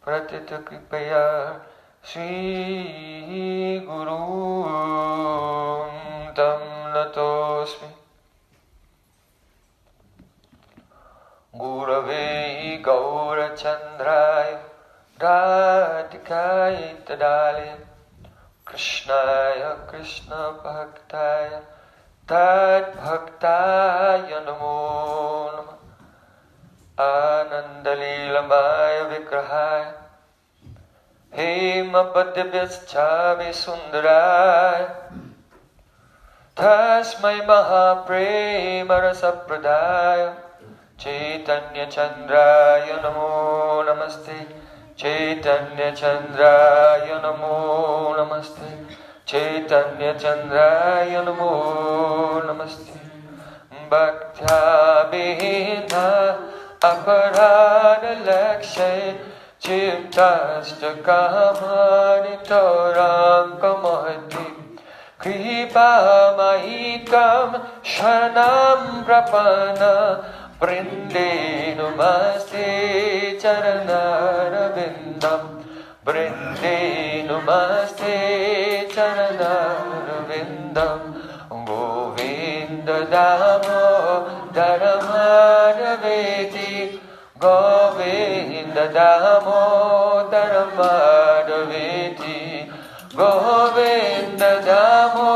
pratita kripaya Shri Guru Tam Natosmi Gurave Gaura Chandraya Radhikaya Tadalaya Krishnaya Krishna Bhaktaya Tad Bhaktaya Namo Namah Anandalilamaya Vigrahaya Hema Padyavyaschavi Sundaraya Tasmai Mahaprema Rasapradaya Chaitanya Chandraya Namo Namaste Chaitanya Chandraya Namo Namaste Chaitanya Chandraya Namo Namaste Bhaktya Bhina Aparada Lakshay Chittascha Kamani Torang Kamahati Kripa Mahikam Sharanam Prapana Brinde Namaste Charanara Vindam Brinde Namaste Charanara Vindam Govinda Damo Dharamadaveti Govinda Damo Dharamadaveti Govinda Damo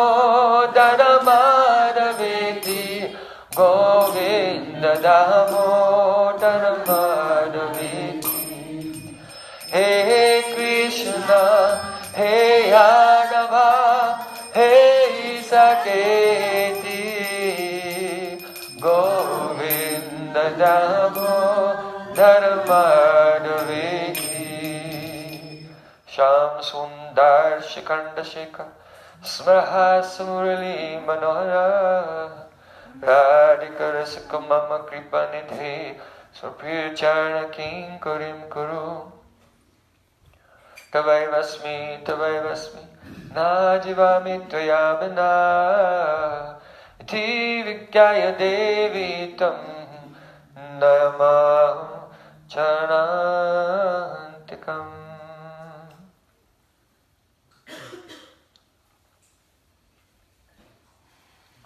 Dharamadaveti Govinda Damo Dharamadaveti Hey Krishna Hey Adava Hey Saketi Govinda Damo Dharamadaveti Sham Sundar Shikanda Shikha Smraha Surali Manohara Radhika Rasika Mama Kripa Nidhi Surpir Charna King Kurim Kuru Tavai Vasmi Na Jivami Tvayamana Iti Vikyaya Devi Tam Nayama Charantikam.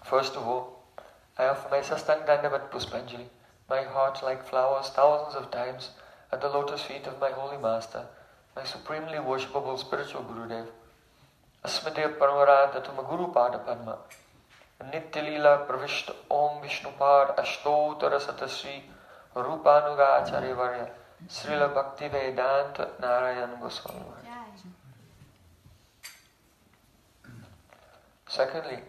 First of all, I offer my Sastang Dandavat Puspanjali, my heart like flowers thousands of times at the lotus feet of my holy master, my supremely worshipable spiritual Gurudev. Asmade Paramarata Tuma Guru Pada Padma Nitya Leela Pravishta Om Vishnupad Ashtotara Satasri Rupanuga Acharya Varya Srila Bhakti Vedanta Narayan Goswami. Secondly,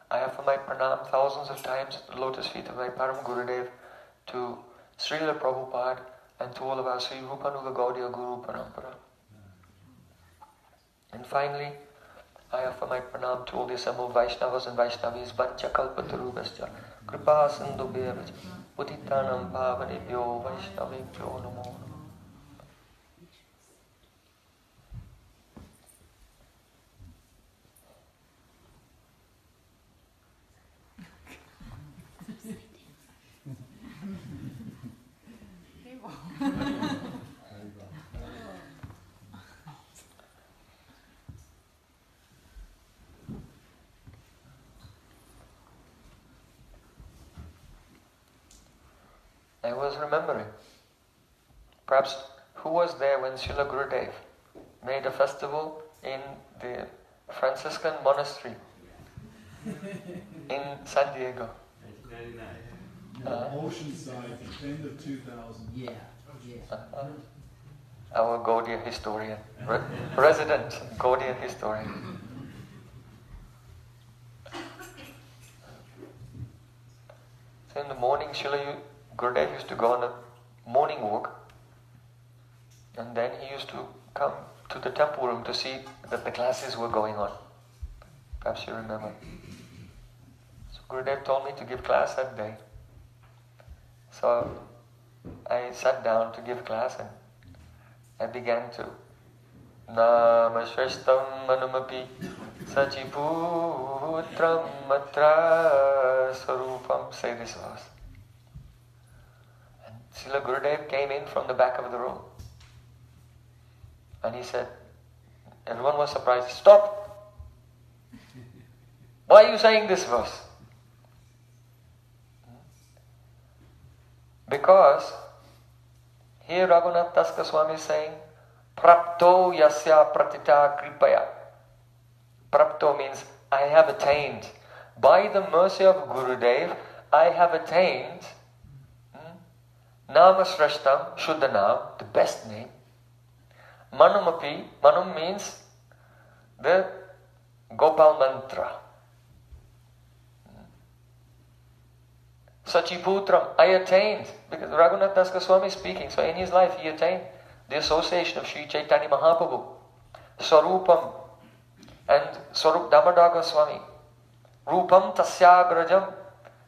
I offer my pranam thousands of times at the lotus feet of my Param Gurudev to Srila Prabhupada and to all of our Sri Rupanuga Gaudiya Guru Parampara. And finally, I offer my pranam to all the assembled Vaishnavas and Vaishnavis, Vancha Kalpatarubhascha, Kripa Sindhubhyavacha, Putitanam Pavanebhyo Vaishnavebhyo Namo Namo. I was remembering, perhaps who was there when Srila Gurudev made a festival in the Franciscan monastery in San Diego. 1999. Oceanside, end of 2000. Yeah. Our Gaudiya historian, resident Gaudiya historian. So in the morning, Srila Gurudev used to go on a morning walk, and then he used to come to the temple room to see that the classes were going on. Perhaps you remember. So Gurudev told me to give class that day. So I sat down to give class and I began to Namashvashtam Manumapi Sachiputram Matra Sarupam, say this verse. And Srila Gurudev came in from the back of the room. And he said, everyone was surprised, stop! Why are you saying this verse? Because here Raghunath Das Goswami is saying, Prapto yasya pratita kripaya. Prapto means I have attained. By the mercy of Gurudev, I have attained Nama Srashtam, Shuddhanam, the best name. Manumapi, Manum means the Gopal Mantra. Sachiputram, I attained, because Raghunath Das Goswami is speaking, so in his life he attained the association of Sri Chaitanya Mahaprabhu, Swarupam, and Swarup Damodar Goswami. Rupam Tasyagrajam,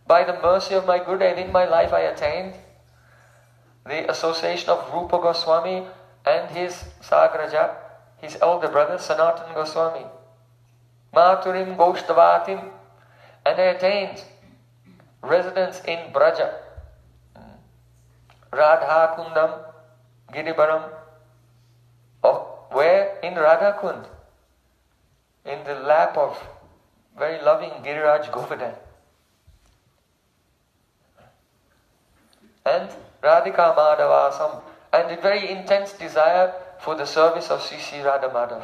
by the mercy of my Gurudev in my life I attained the association of Rupa Goswami and his Sagraja, his elder brother Sanatan Goswami. Maturim Goshtavatim, and I attained residence in Braja. Radha Kundam, Giribaram, where in Radha Kund, in the lap of very loving Giriraj Govardhan. And Radhika Madhavasam, and a very intense desire for the service of Sri Sri Radha Madhav.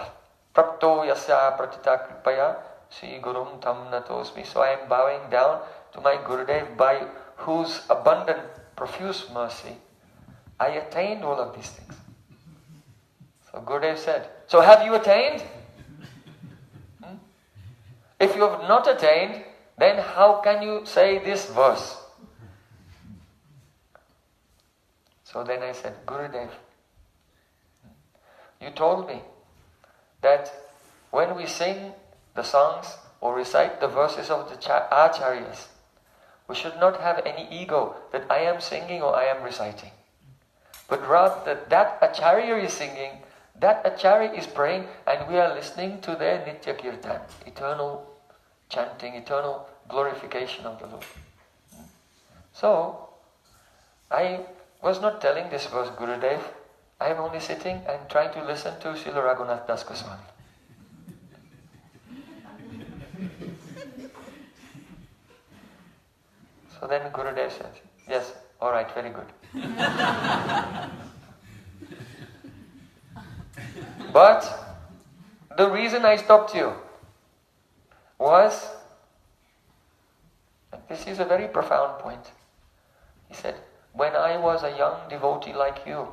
Prapto yasya pratita kripaya Sri Gurum tam natosmi. So I am bowing down to my Gurudev, by whose abundant, profuse mercy I attained all of these things. So Gurudev said, so have you attained? If you have not attained, then how can you say this verse? So then I said, Gurudev, you told me that when we sing the songs or recite the verses of the acharyas, we should not have any ego that I am singing or I am reciting. But rather that acharya is singing, that acharya is praying, and we are listening to their nitya kirtan, eternal chanting, eternal glorification of the Lord. So, I was not telling this verse, Gurudev. I am only sitting and trying to listen to Srila Raghunath Das Goswami. So then Gurudev said, yes, alright, very good. But the reason I stopped you was, this is a very profound point. He said, when I was a young devotee like you,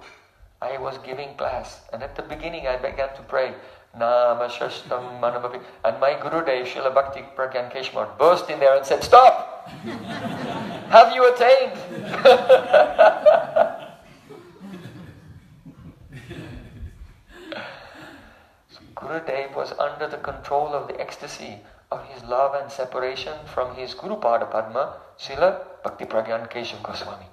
I was giving class, and at the beginning I began to pray, Nama Shashtam Manamapi, and my Gurudev, Srila Bhakti Pragyan Keshmar, burst in there and said, stop! Have you attained? So Gurudev was under the control of the ecstasy of his love and separation from his Guru Pada Padma, Srila Bhakti Pragyan Keshav Goswami.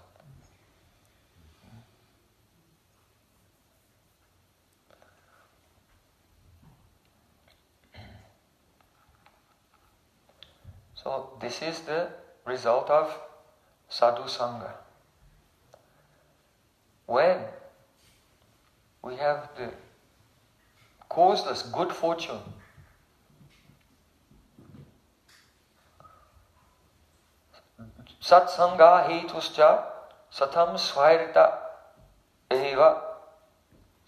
So this is the result of Sadhu Sanga. When we have the causeless good fortune Satsanga hetuscha satam swairita eva.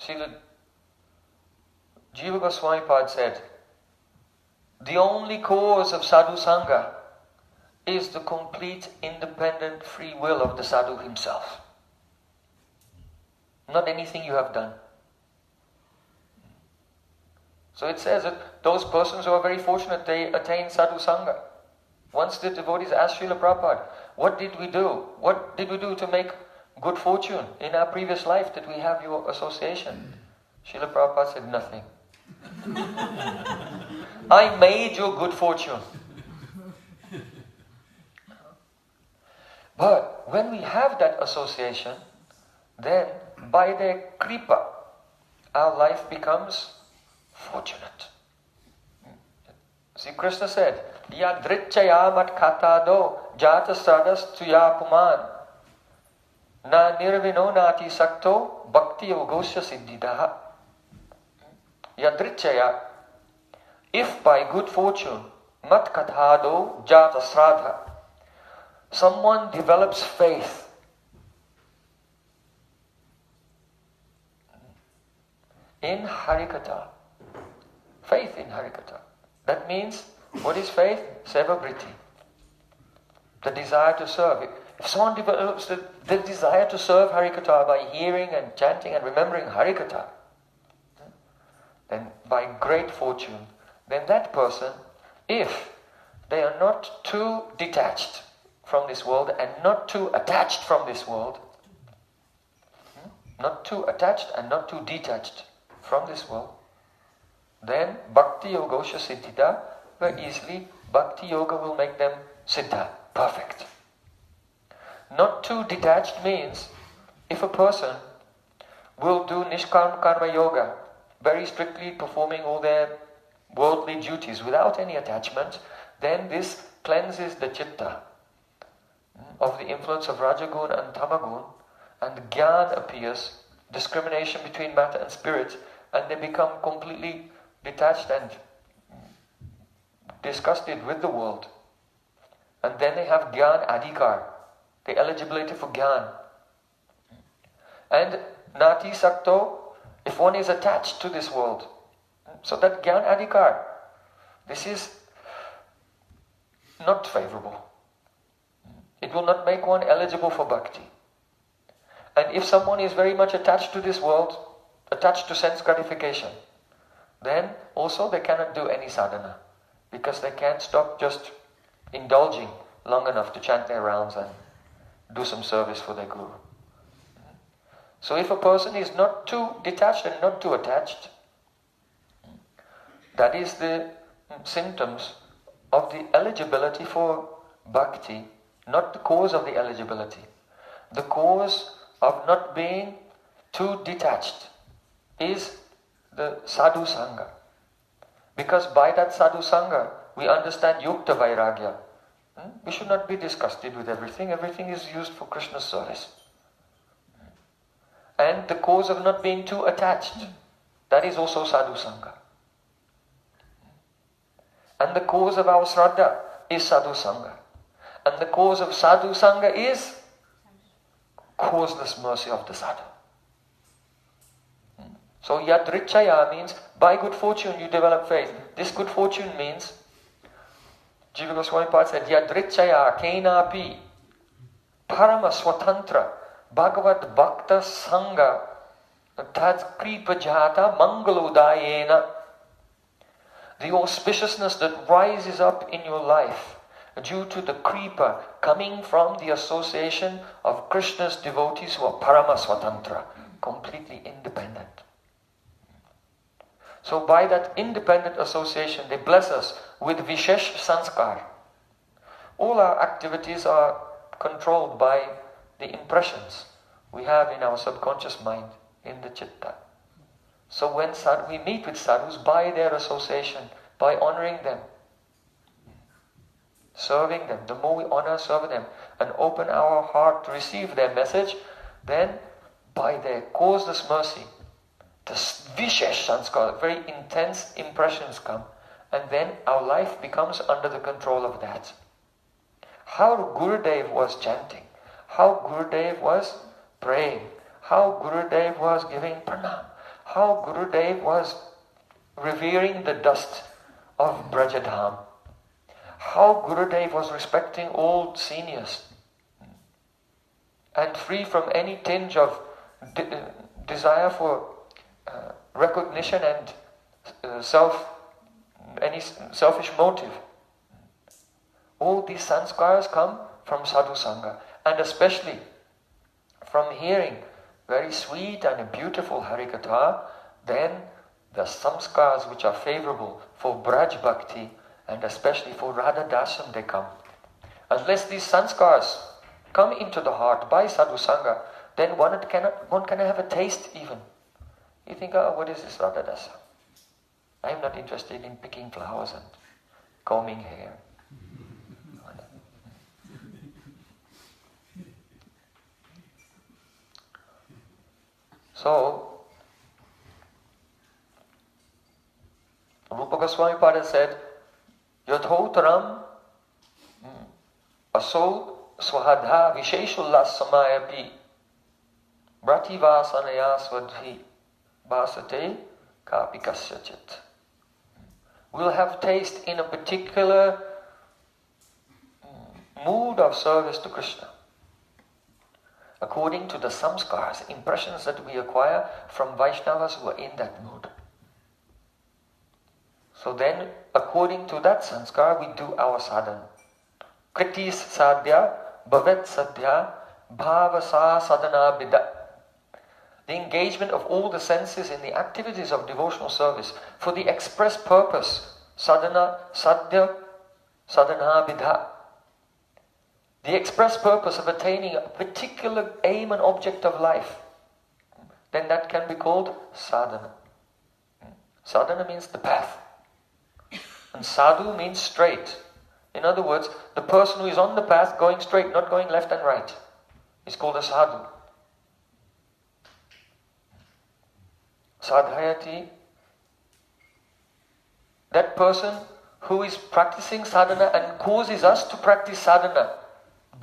Srila Jiva Goswami Pad said, the only cause of Sadhu Sangha is the complete independent free will of the sadhu himself. Not anything you have done. So it says that those persons who are very fortunate, they attain Sadhu Sangha. Once the devotees asked Srila Prabhupada, what did we do? What did we do to make good fortune in our previous life that we have your association? Srila Prabhupada said, nothing. I made your good fortune. But when we have that association, then by their kripa, our life becomes fortunate. See, Krishna said, Yadritchaya mat katado jata sadas tuya puman na nirvino nati sakto bhakti yogosya siddhidaha. Yadrichaya, if by good fortune, mat kathado jata sradha, someone develops faith in Harikatha, faith in Harikatha. That means, what is faith? Sevabriti, the desire to serve. If someone develops the desire to serve Harikatha by hearing and chanting and remembering Harikatha, then by great fortune, then that person, if they are not too detached from this world and not too attached from this world, not too attached and not too detached from this world, then Bhakti Yogosha Siddhita, very easily Bhakti Yoga will make them Siddha, perfect. Not too detached means, if a person will do Nishkam Karma Yoga, very strictly performing all their worldly duties without any attachment, then this cleanses the chitta of the influence of Rajagun and Tamagun, and Gyan appears, discrimination between matter and spirit, and they become completely detached and disgusted with the world. And then they have Gyan Adhikar, the eligibility for Gyan. And Nati Sakto, if one is attached to this world. So that Gyan Adhikar, this is not favorable. It will not make one eligible for bhakti. And if someone is very much attached to this world, attached to sense gratification, then also they cannot do any sadhana, because they can't stop just indulging long enough to chant their rounds and do some service for their guru. So if a person is not too detached and not too attached, that is the symptoms of the eligibility for bhakti, not the cause of the eligibility. The cause of not being too detached is the Sadhu Sanga. Because by that Sadhu Sanga, we understand Yukta Vairagya. We should not be disgusted with everything. Everything is used for Krishna's service. And the cause of not being too attached, that is also Sadhu Sanga. And the cause of our Shraddha is Sadhu Sanga. And the cause of Sadhu Sanga is causeless mercy of the Sadhu. So Yadrichaya means by good fortune you develop faith. This good fortune means, Jiva Goswami Pad said, Yadrichaya kenapi parama swatantra bhagavad bhakta sangha tad kripa jata mangalodayena. The auspiciousness that rises up in your life due to the kripa coming from the association of Krishna's devotees who are parama swatantra, completely independent. So by that independent association, they bless us with Vishesh Sanskar. All our activities are controlled by the impressions we have in our subconscious mind, in the chitta. So when we meet with sadhus, by their association, by honoring them, serving them, the more we honor, serve them, and open our heart to receive their message, then by their causeless mercy, the Vishesh Sanskar, very intense impressions come, and then our life becomes under the control of that. How Gurudev was chanting, how Gurudev was praying, how Gurudev was giving pranam, how Gurudev was revering the dust of Brajadham, how Gurudev was respecting old seniors and free from any tinge of desire for recognition and any selfish motive. All these sanskars come from Sadhu Sangha, and especially from hearing very sweet and beautiful Harikatha, then the samskars which are favorable for Braj Bhakti and especially for Radha Dasam, they come. Unless these sanskars come into the heart by Sadhu Sangha, then one cannot have a taste even. You think, oh, what is this Radha Dasa? I am not interested in picking flowers and combing hair. So, Rupa Goswami Pada said, Yadhotaram aso swahadha visheshullas samayapi brativasanaya swadhi basate kapi kasyachit. We'll have taste in a particular mood of service to Krishna, according to the samskars, impressions that we acquire from Vaishnavas who are in that mood. So then, according to that sanskar, we do our sadhana. Kritis sadhya, bhavet sadhya, bhavasa sadhana bida. The engagement of all the senses in the activities of devotional service for the express purpose, sadhana, sadhya, sadhana bidha. The express purpose of attaining a particular aim and object of life, then that can be called sadhana. Sadhana means the path. And sadhu means straight. In other words, the person who is on the path going straight, not going left and right, is called a sadhu. Sadhayati, that person who is practicing sadhana and causes us to practice sadhana,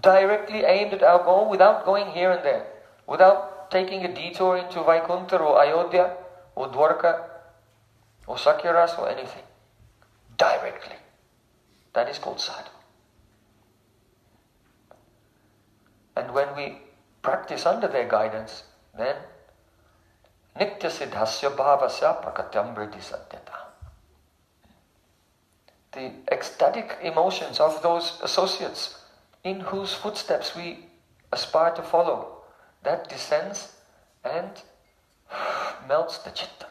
directly aimed at our goal without going here and there, without taking a detour into Vaikuntha or Ayodhya or Dwarka or Sakyaras or anything. Directly. That is called sadhu. And when we practice under their guidance, then Nitya siddhasya bhavasya prakatyam vriddhi satyata. The ecstatic emotions of those associates in whose footsteps we aspire to follow, that descends and melts the chitta.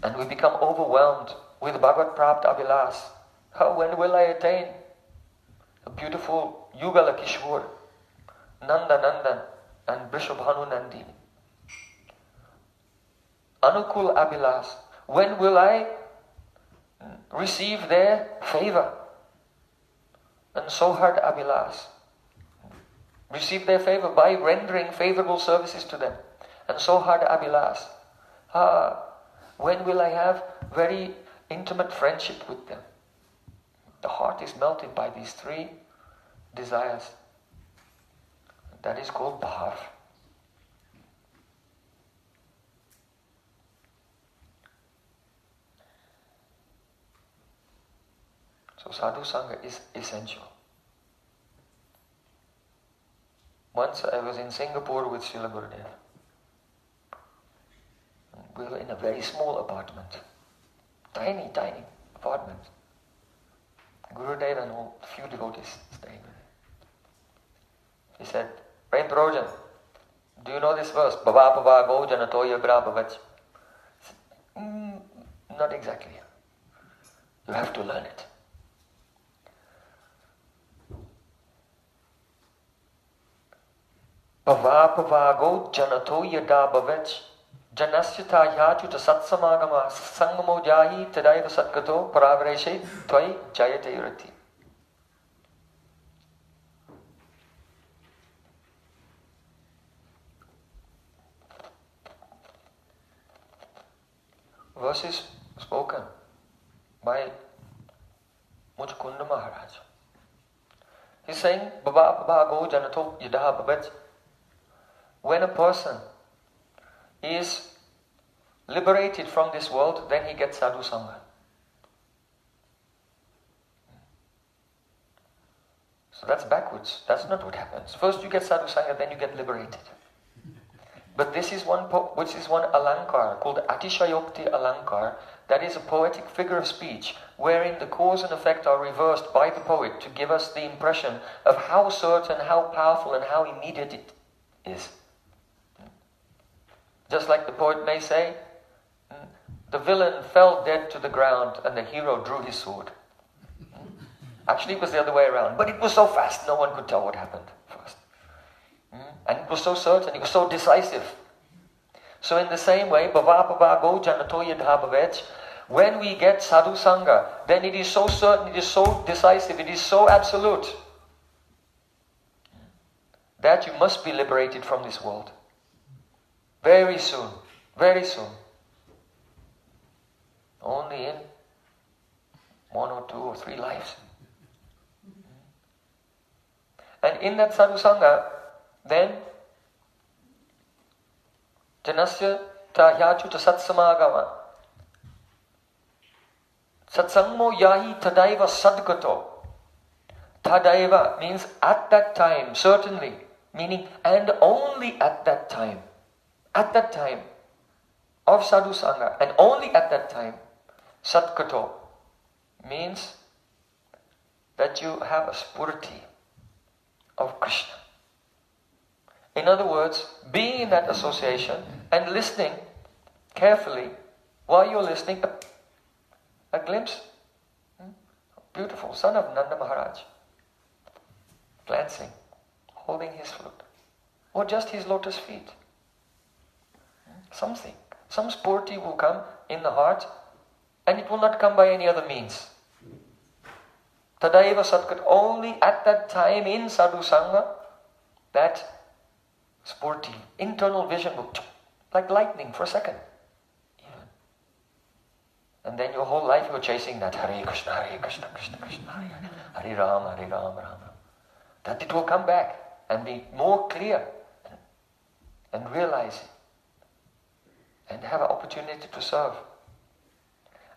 And we become overwhelmed with Bhagavad Prapta Abhilas. How, when will I attain the beautiful Yugala Kishore, Nanda Nandan, and Vrishabhanu Nandini? Anukul Abhilas. When will I receive their favor? And Sohard Abhilas. Receive their favor by rendering favorable services to them. And Sohard Abhilas. When will I have very intimate friendship with them? The heart is melted by these three desires. That is called bhav. So sadhu sangha is essential. Once I was in Singapore with Srila Gurudev. We were in a very small apartment. Tiny apartment. Gurudev and a few devotees staying with him. He said, Prem Projan, do you know this verse? Bhava pava go janatoya grabhavach. Not exactly. You have to learn it. Bhava pava go janatoya grabhavach. Janasyata yachuta satsamagama sangamo jahi tadaiva satgato paravreshe tvai jayate urati. Verses spoken by Mujkunda Maharaj. He's saying, Baba Baba Go Janato Yadaha Babet. When a person is liberated from this world, then he gets Sadhu Sangha. So that's backwards. That's not what happens. First you get Sadhu Sangha, then you get liberated. But this is one which is one alankar called Atishayokti alankar. That is a poetic figure of speech wherein the cause and effect are reversed by the poet to give us the impression of how certain, how powerful and how immediate it is. Just like the poet may say, the villain fell dead to the ground and the hero drew his sword. Actually it was the other way around, but it was so fast no one could tell what happened first. And it was so certain, it was so decisive. So in the same way, bhavapavago janatoya dhabhavech, when we get sadhu sangha, then it is so certain, it is so decisive, it is so absolute that you must be liberated from this world. Very soon, very soon. only in 1 or 2 or 3 lives. And in that Sadhu Sangha, then Janasya tahyachuta satsamagama satsangmo yahi tadaiva sadgato. Tadaiva means at that time, certainly, meaning and only at that time of Sadhu Sangha, and only at that time, sadgato means that you have a spurti of Krishna. In other words, being in that association and listening carefully, while you're listening, a glimpse, beautiful son of Nanda Maharaj, glancing, holding his flute, or just his lotus feet. Something, some spurti will come in the heart, and it will not come by any other means. Tadaiva Satkat, only at that time in Sadhu Sangha, that spurti, internal vision will, like lightning for a second. Even. And then your whole life you're chasing that Hare Krishna, Krishna Krishna, Hare Ram, Ram Ram. That it will come back and be more clear and realize it and have an opportunity to serve.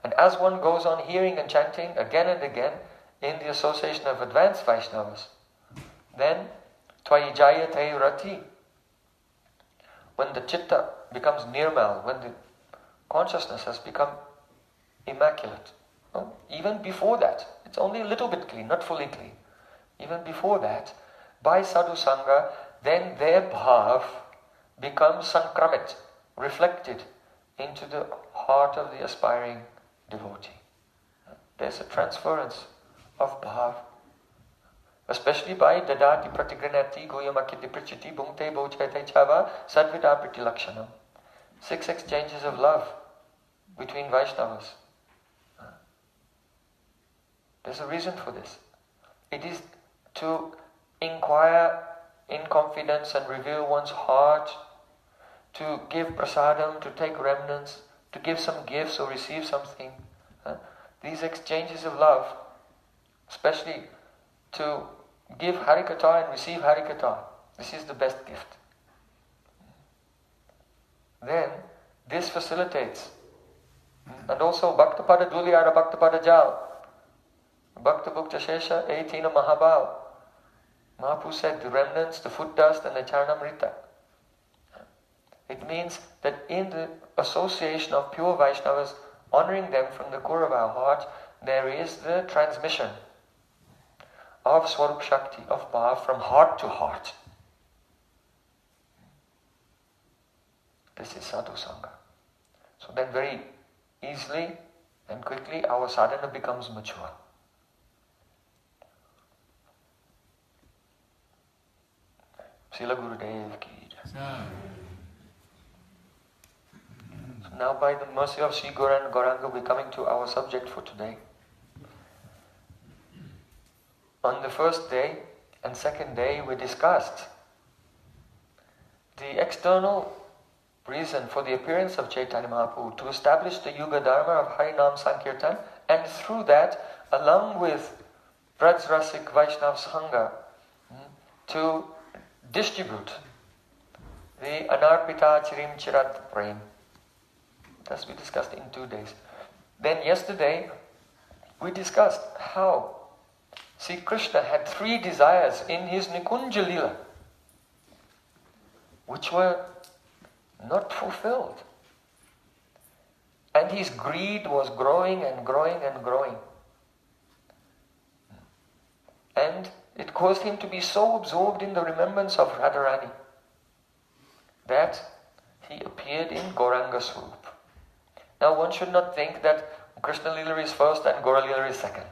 And as one goes on hearing and chanting again and again in the association of advanced Vaishnavas, then Tvayi Jayate Rati, when the chitta becomes nirmal, when the consciousness has become immaculate, even before that, it's only a little bit clean, not fully clean. Even before that, by Sadhu Sangha, then their bhav becomes sankramit, reflected into the heart of the aspiring devotee. There's a transference of bhav, especially by dadati pratigranati goyamakiti prichiti bhungte bhojete chava sadvita priti lakshanam. 6 exchanges of love between Vaishnavas. There's a reason for this. It is to inquire in confidence and reveal one's heart, to give prasadam, to take remnants, to give some gifts or receive something. These exchanges of love, especially to give Harikatha and receive Harikatha, this is the best gift. Then this facilitates. And also Bhaktapada Dulyara Bhaktapada Jal, Bhakta Bhukta Shesha Eitina Mahabal. Mahaprabhu said the remnants, the foot dust and the Charanamrita. It means that in the association of pure Vaishnavas, honoring them from the core of our heart, there is the transmission of Swarup Shakti, of Bhav from heart to heart. This is Sadhu Sangha. So then very easily and quickly our sadhana becomes mature. Srila Gurudev ki jai. So now by the mercy of Sri Gauranga, Gauranga, we're coming to our subject for today. On the first day and second day we discussed the external reason for the appearance of Chaitanya Mahaprabhu, to establish the Yuga Dharma of Harinam Sankirtan, and through that, along with Brajrasik Vaishnav Sangha, to distribute the Anarpita Chirim Chirat Prem. That's we discussed in 2 days. Then yesterday, we discussed how Sri Krishna had 3 desires in his Nikunja Lila, which were not fulfilled. And his greed was growing and growing and growing. And it caused him to be so absorbed in the remembrance of Radharani that he appeared in Gauranga Swarup. Now one should not think that Krishna Lila is first and Gaura Lila is second.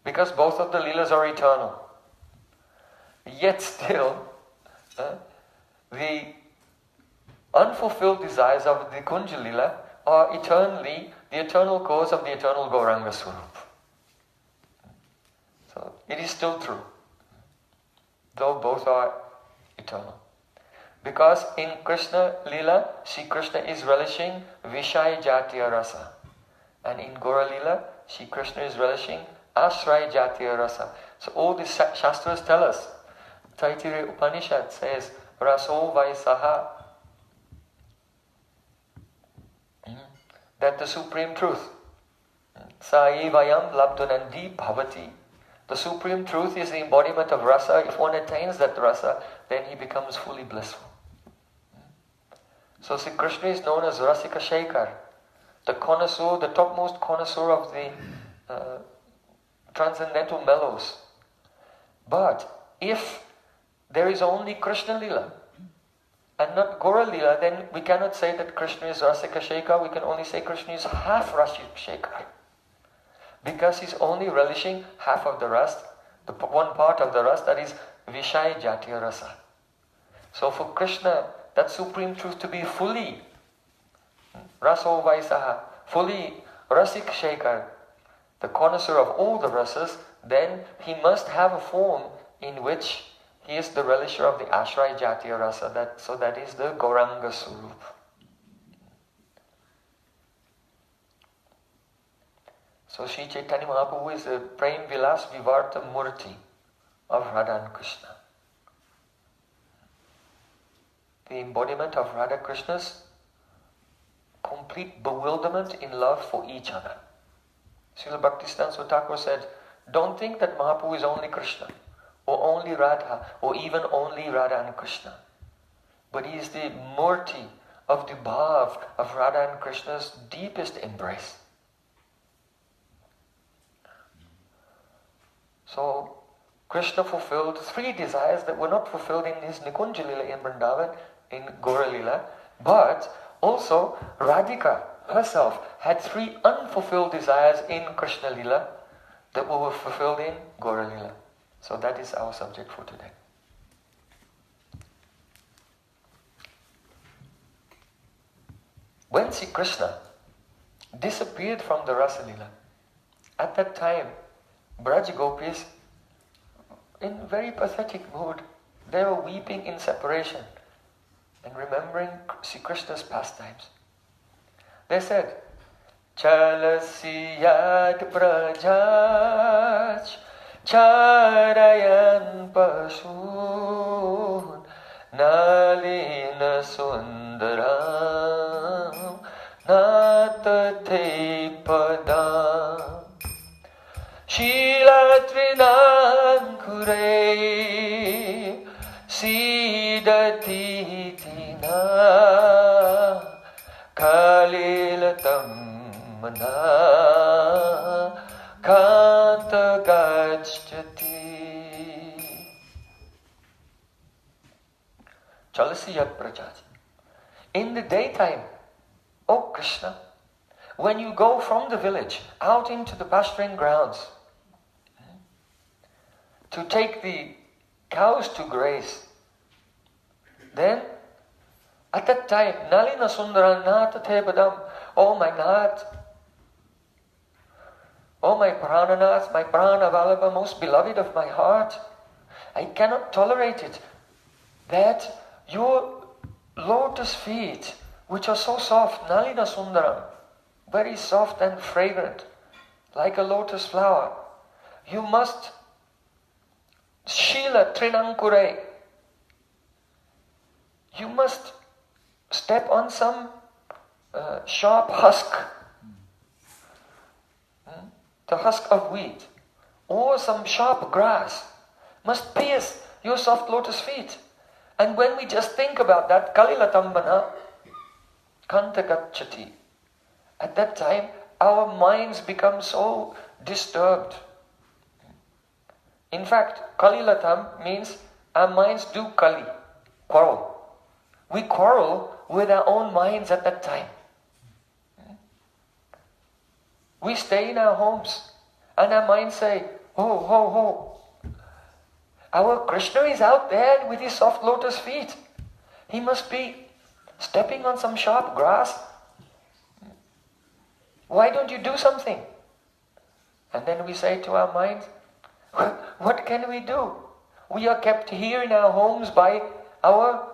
Because both of the Leelas are eternal. Yet still, the unfulfilled desires of the Kunja Lila are eternally the eternal cause of the eternal Gauranga Swarup. So it is still true, though both are eternal. Because in Krishna Lila, Sri Krishna is relishing Vishaya Jatiya Rasa, And in Gora Lila, Shri Krishna is relishing Ashray Jatiya Rasa. So all these Shastras tell us. Taittiriya Upanishad says, Raso Vaisaha, that the supreme truth, Saivayam Labdhanandi Bhavati. The supreme truth is the embodiment of rasa. If one attains that rasa, then he becomes fully blissful. So Sri Krishna is known as Rasika Shekhar, the connoisseur, the topmost connoisseur of the transcendental mellows. But if there is only Krishna Lila and not Gora Lila, then we cannot say that Krishna is Rasika Shekhar. We can only say Krishna is half Rasika Shekhar, because he's only relishing half of the ras, the one part of the ras, that is Vishaya Jatiya Rasa. So for Krishna, that supreme truth to be fully Raso Vaisaha, fully Rasik Shekhar, the connoisseur of all the rasas, then he must have a form in which he is the relisher of the Ashray Jatiya Rasa, so that is the Gauranga Surup. So Sri Chaitanya Mahaprabhu is the Prem Vilas Vivarta Murti of Radha and Krishna. The embodiment of Radha Krishna's complete bewilderment in love for each other. Srila Bhaktisiddhanta Thakur said, don't think that Mahaprabhu is only Krishna, or only Radha, or even only Radha and Krishna. But he is the Murti of the Bhav of Radha and Krishna's deepest embrace. So, Krishna fulfilled 3 desires that were not fulfilled in his Nikunja Lila in Vrindavan, in Gora Lila, but also Radhika herself had 3 unfulfilled desires in Krishna Lila that were fulfilled in Gora Lila. So that is our subject for today. When Sri Krishna disappeared from the Rasa Lila, at that time Braj Gopis, in very pathetic mood, they were weeping in separation and remembering Sri Krishna's pastimes. They said, Chalasiyat Brajaj Charayan Pasun Nalina Sundaram Natate Padam Shilatrinankure Sidati Tina Kalilatamana Kanta Gachati. Chalasiyat Prajaji. In the daytime, O Krishna, when you go from the village out into the pasturing grounds to take the cows to graze, then at that time, Nalina Sundara Nata Tebadam, oh my Nath, oh my Prananath, my Pranavalabha, most beloved of my heart, I cannot tolerate it that your lotus feet, which are so soft, Nalina Sundaram, very soft and fragrant, like a lotus flower, you must Shila Trinankure, you must step on some sharp husk, the husk of wheat, or some sharp grass, must pierce your soft lotus feet. And when we just think about that, Kalilatambana, Kantagachati, at that time our minds become so disturbed. In fact, Kalilatam means our minds do kali, quarrel. We quarrel with our own minds at that time. We stay in our homes and our minds say, ho, ho, ho. Our Krishna is out there with his soft lotus feet. He must be stepping on some sharp grass. Why don't you do something? And then we say to our minds, what can we do? We are kept here in our homes by our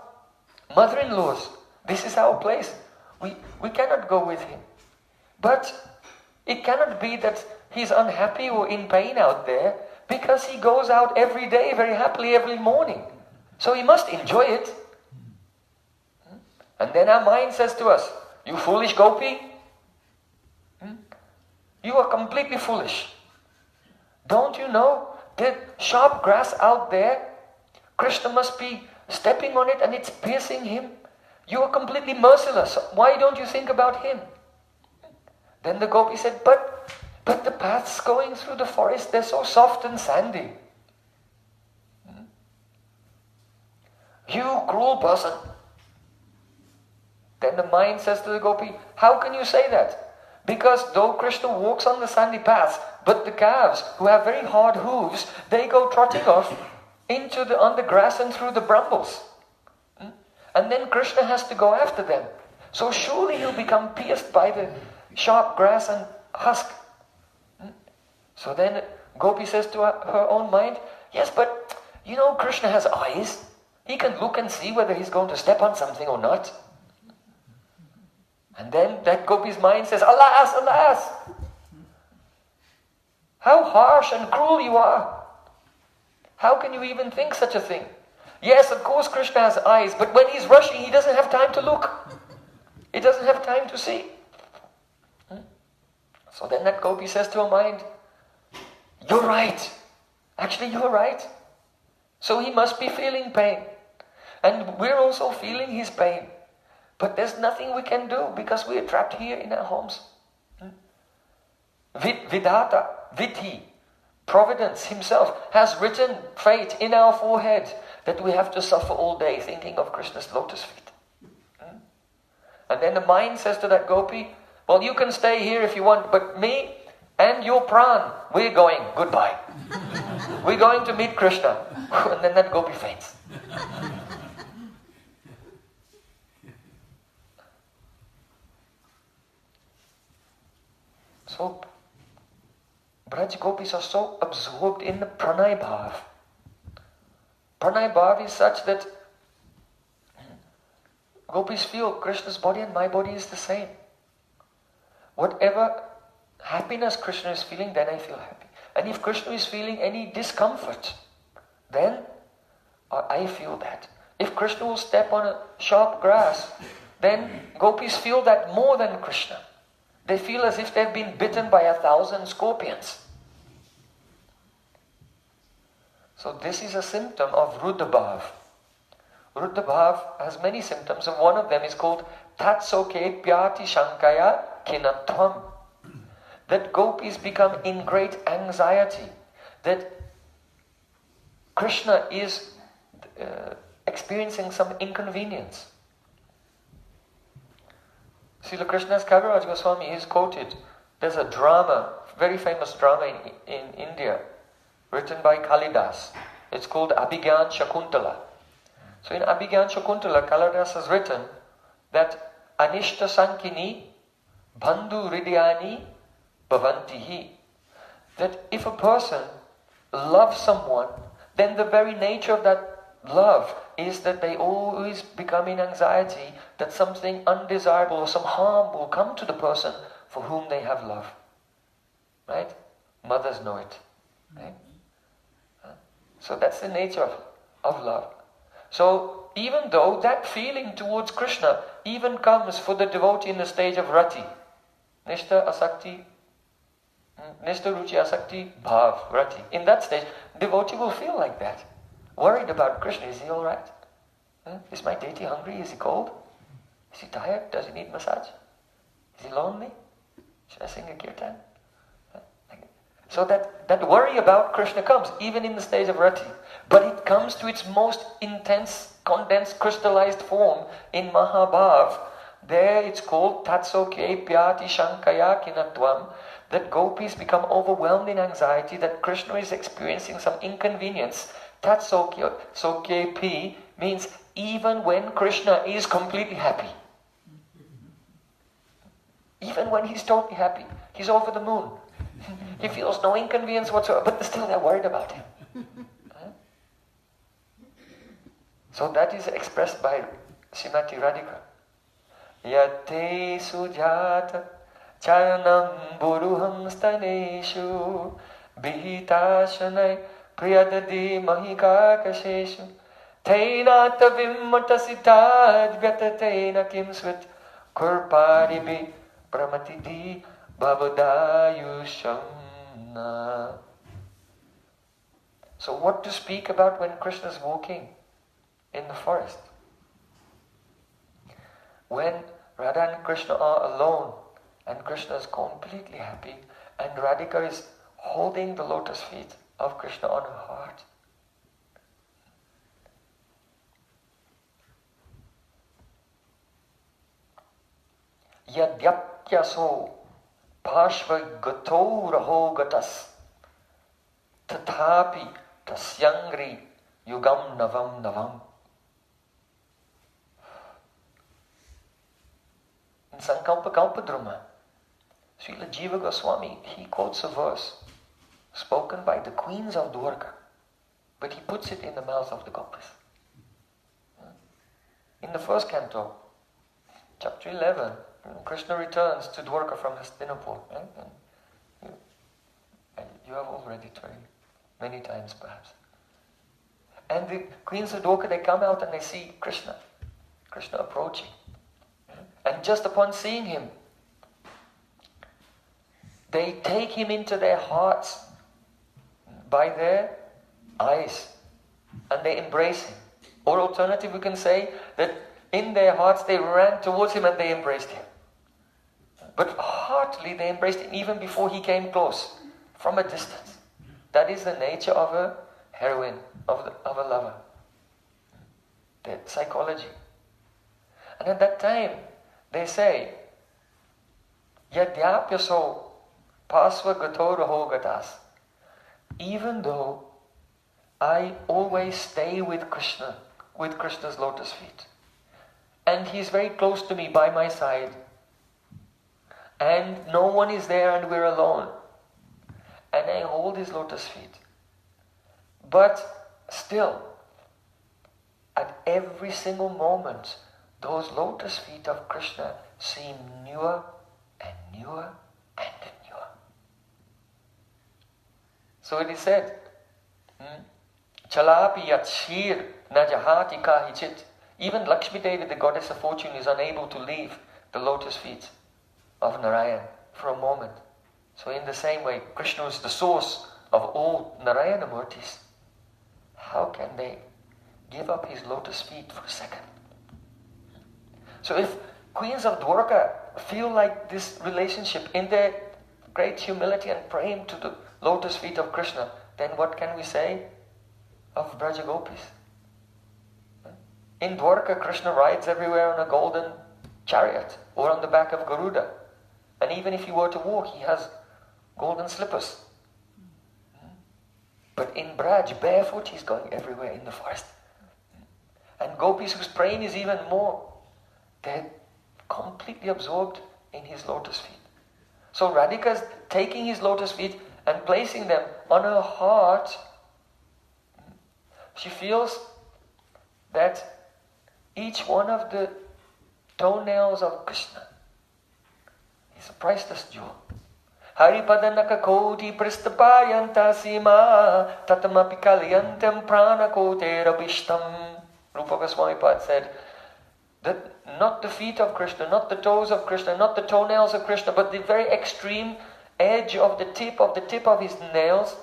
mother-in-laws. This is our place. We cannot go with him. But It cannot be that he's unhappy or in pain out there, because he goes out every day very happily every morning. So he must enjoy it. And then our mind says to us, you foolish gopi, you are completely foolish. Don't you know that sharp grass out there, Krishna must be stepping on it and it's piercing him? You are completely merciless. Why don't you think about him? Then the gopi said, but the paths going through the forest, they're so soft and sandy. You cruel person. Then the mind says to the gopi, how can you say that? Because though Krishna walks on the sandy paths, but the calves, who have very hard hooves, they go trotting off on the grass and through the brambles. And then Krishna has to go after them. So surely he'll become pierced by the sharp grass and husk. So then Gopi says to her own mind, yes, but you know Krishna has eyes. He can look and see whether he's going to step on something or not. And then that Gopi's mind says, alas, alas! How harsh and cruel you are! How can you even think such a thing? Yes, of course Krishna has eyes, but when he's rushing, he doesn't have time to look. He doesn't have time to see. So then that Gopi says to her mind, you're right. Actually, you're right. So he must be feeling pain. And we're also feeling his pain. But there's nothing we can do because we are trapped here in our homes. Vidhata, Vidhi, Providence himself has written fate in our forehead that we have to suffer all day thinking of Krishna's lotus feet. And then the mind says to that Gopi, well, you can stay here if you want, but me and your pran, we're going. Goodbye. We're going to meet Krishna. And then that Gopi faints. So, Braj Gopis are so absorbed in the Pranay Bhav. Pranay Bhav is such that Gopis feel Krishna's body and my body is the same. Whatever happiness Krishna is feeling, then I feel happy. And if Krishna is feeling any discomfort, then I feel that. If Krishna will step on a sharp grass, then Gopis feel that more than Krishna. They feel as if they've been bitten by 1,000 scorpions. So this is a symptom of Ruddha Bhav. Ruddha Bhav has many symptoms, and one of them is called Tatsoke Pyati Shankaya Kinatvam. That gopis become in great anxiety, that Krishna is experiencing some inconvenience. Srila Krishna's Kaviraj Goswami is quoted. There's a drama, very famous drama in India, written by Kalidas. It's called Abhigyan Shakuntala. So in Abhigyan Shakuntala, Kalidas has written that Anishta Sankini Bandhu Hridyani Bhavantihi. That if a person loves someone, then the very nature of that love is that they always become in anxiety that something undesirable or some harm will come to the person for whom they have love. Right? Mothers know it. Right? So that's the nature of love. So even though that feeling towards Krishna even comes for the devotee in the stage of rati, Nishta Asakti, Nishta Ruchi Asakti Bhav, rati. In that stage, devotee will feel like that. Worried about Krishna. Is he alright? Is my deity hungry? Is he cold? Is he tired? Does he need massage? Is he lonely? Should I sing a kirtan? So that worry about Krishna comes, even in the stage of rati. But it comes to its most intense, condensed, crystallized form in Mahabhav. There it's called Tatsoke Pyati Shankaya Kinatvam. That gopis become overwhelmed in anxiety that Krishna is experiencing some inconvenience. Tatsoke means even when Krishna is completely happy. Even when he's totally happy. He's over the moon. He feels no inconvenience whatsoever, but still they're worried about him. So that is expressed by Srimati Radharani. Yate sujata Charanam buruham staneshu Bihitashanai priyadadi mahikakasheshu Tainata vimmatasitad vyatatena kimsvit Kurparibi pramatidi bhavadayushamna. So what to speak about when Krishna is walking in the forest? When Radha and Krishna are alone and Krishna is completely happy and Radhika is holding the lotus feet of Krishna on her heart. Yadyapyaso Pashva gato raho gatas Tathapi tasyangri yugam navam navam. In Sankalpa Kalpadruma, Srila Jiva Goswami, he quotes a verse spoken by the queens of Dwarka, but he puts it in the mouth of the gopis. In the first canto, chapter 11, Krishna returns to Dwarka from Hastinapur. Right? And you have all read it very many times perhaps. And the queens of Dwarka, they come out and they see Krishna approaching. And just upon seeing him, they take him into their hearts by their eyes and they embrace him. Or alternative, we can say that in their hearts they ran towards him and they embraced him. But heartily they embraced him even before he came close, from a distance. That is the nature of a heroine, of a lover. The psychology. And at that time, they say, Yadyapyaso pasva gato raho gatas. Even though I always stay with Krishna, with Krishna's lotus feet, and he's very close to me by my side, and no one is there and we're alone, and I hold his lotus feet. But still, at every single moment, those lotus feet of Krishna seem newer and newer and newer. So it is said, Chalapi yat shir najahati kahichit. Even Lakshmi Devi, the goddess of fortune, is unable to leave the lotus feet of Narayan for a moment. So in the same way, Krishna is the source of all Narayana Murtis. How can they give up his lotus feet for a second? So if queens of Dwarka feel like this relationship in their great humility and praying to the lotus feet of Krishna, then what can we say of Braja Gopis? In Dwarka, Krishna rides everywhere on a golden chariot or on the back of Garuda. And even if he were to walk, he has golden slippers. But in Braj, barefoot, he's going everywhere in the forest. And gopis whose praying is even more, they're completely absorbed in his lotus feet. So Radhika's taking his lotus feet and placing them on her heart. She feels that each one of the toenails of Krishna is a priceless jewel. Haripadanaka koti pristapayanta sima tatamapi kalyantem prana kote rabishtam. Rupa Goswami Pad said that not the feet of Krishna, not the toes of Krishna, not the toenails of Krishna, but the very extreme edge of the tip of his nails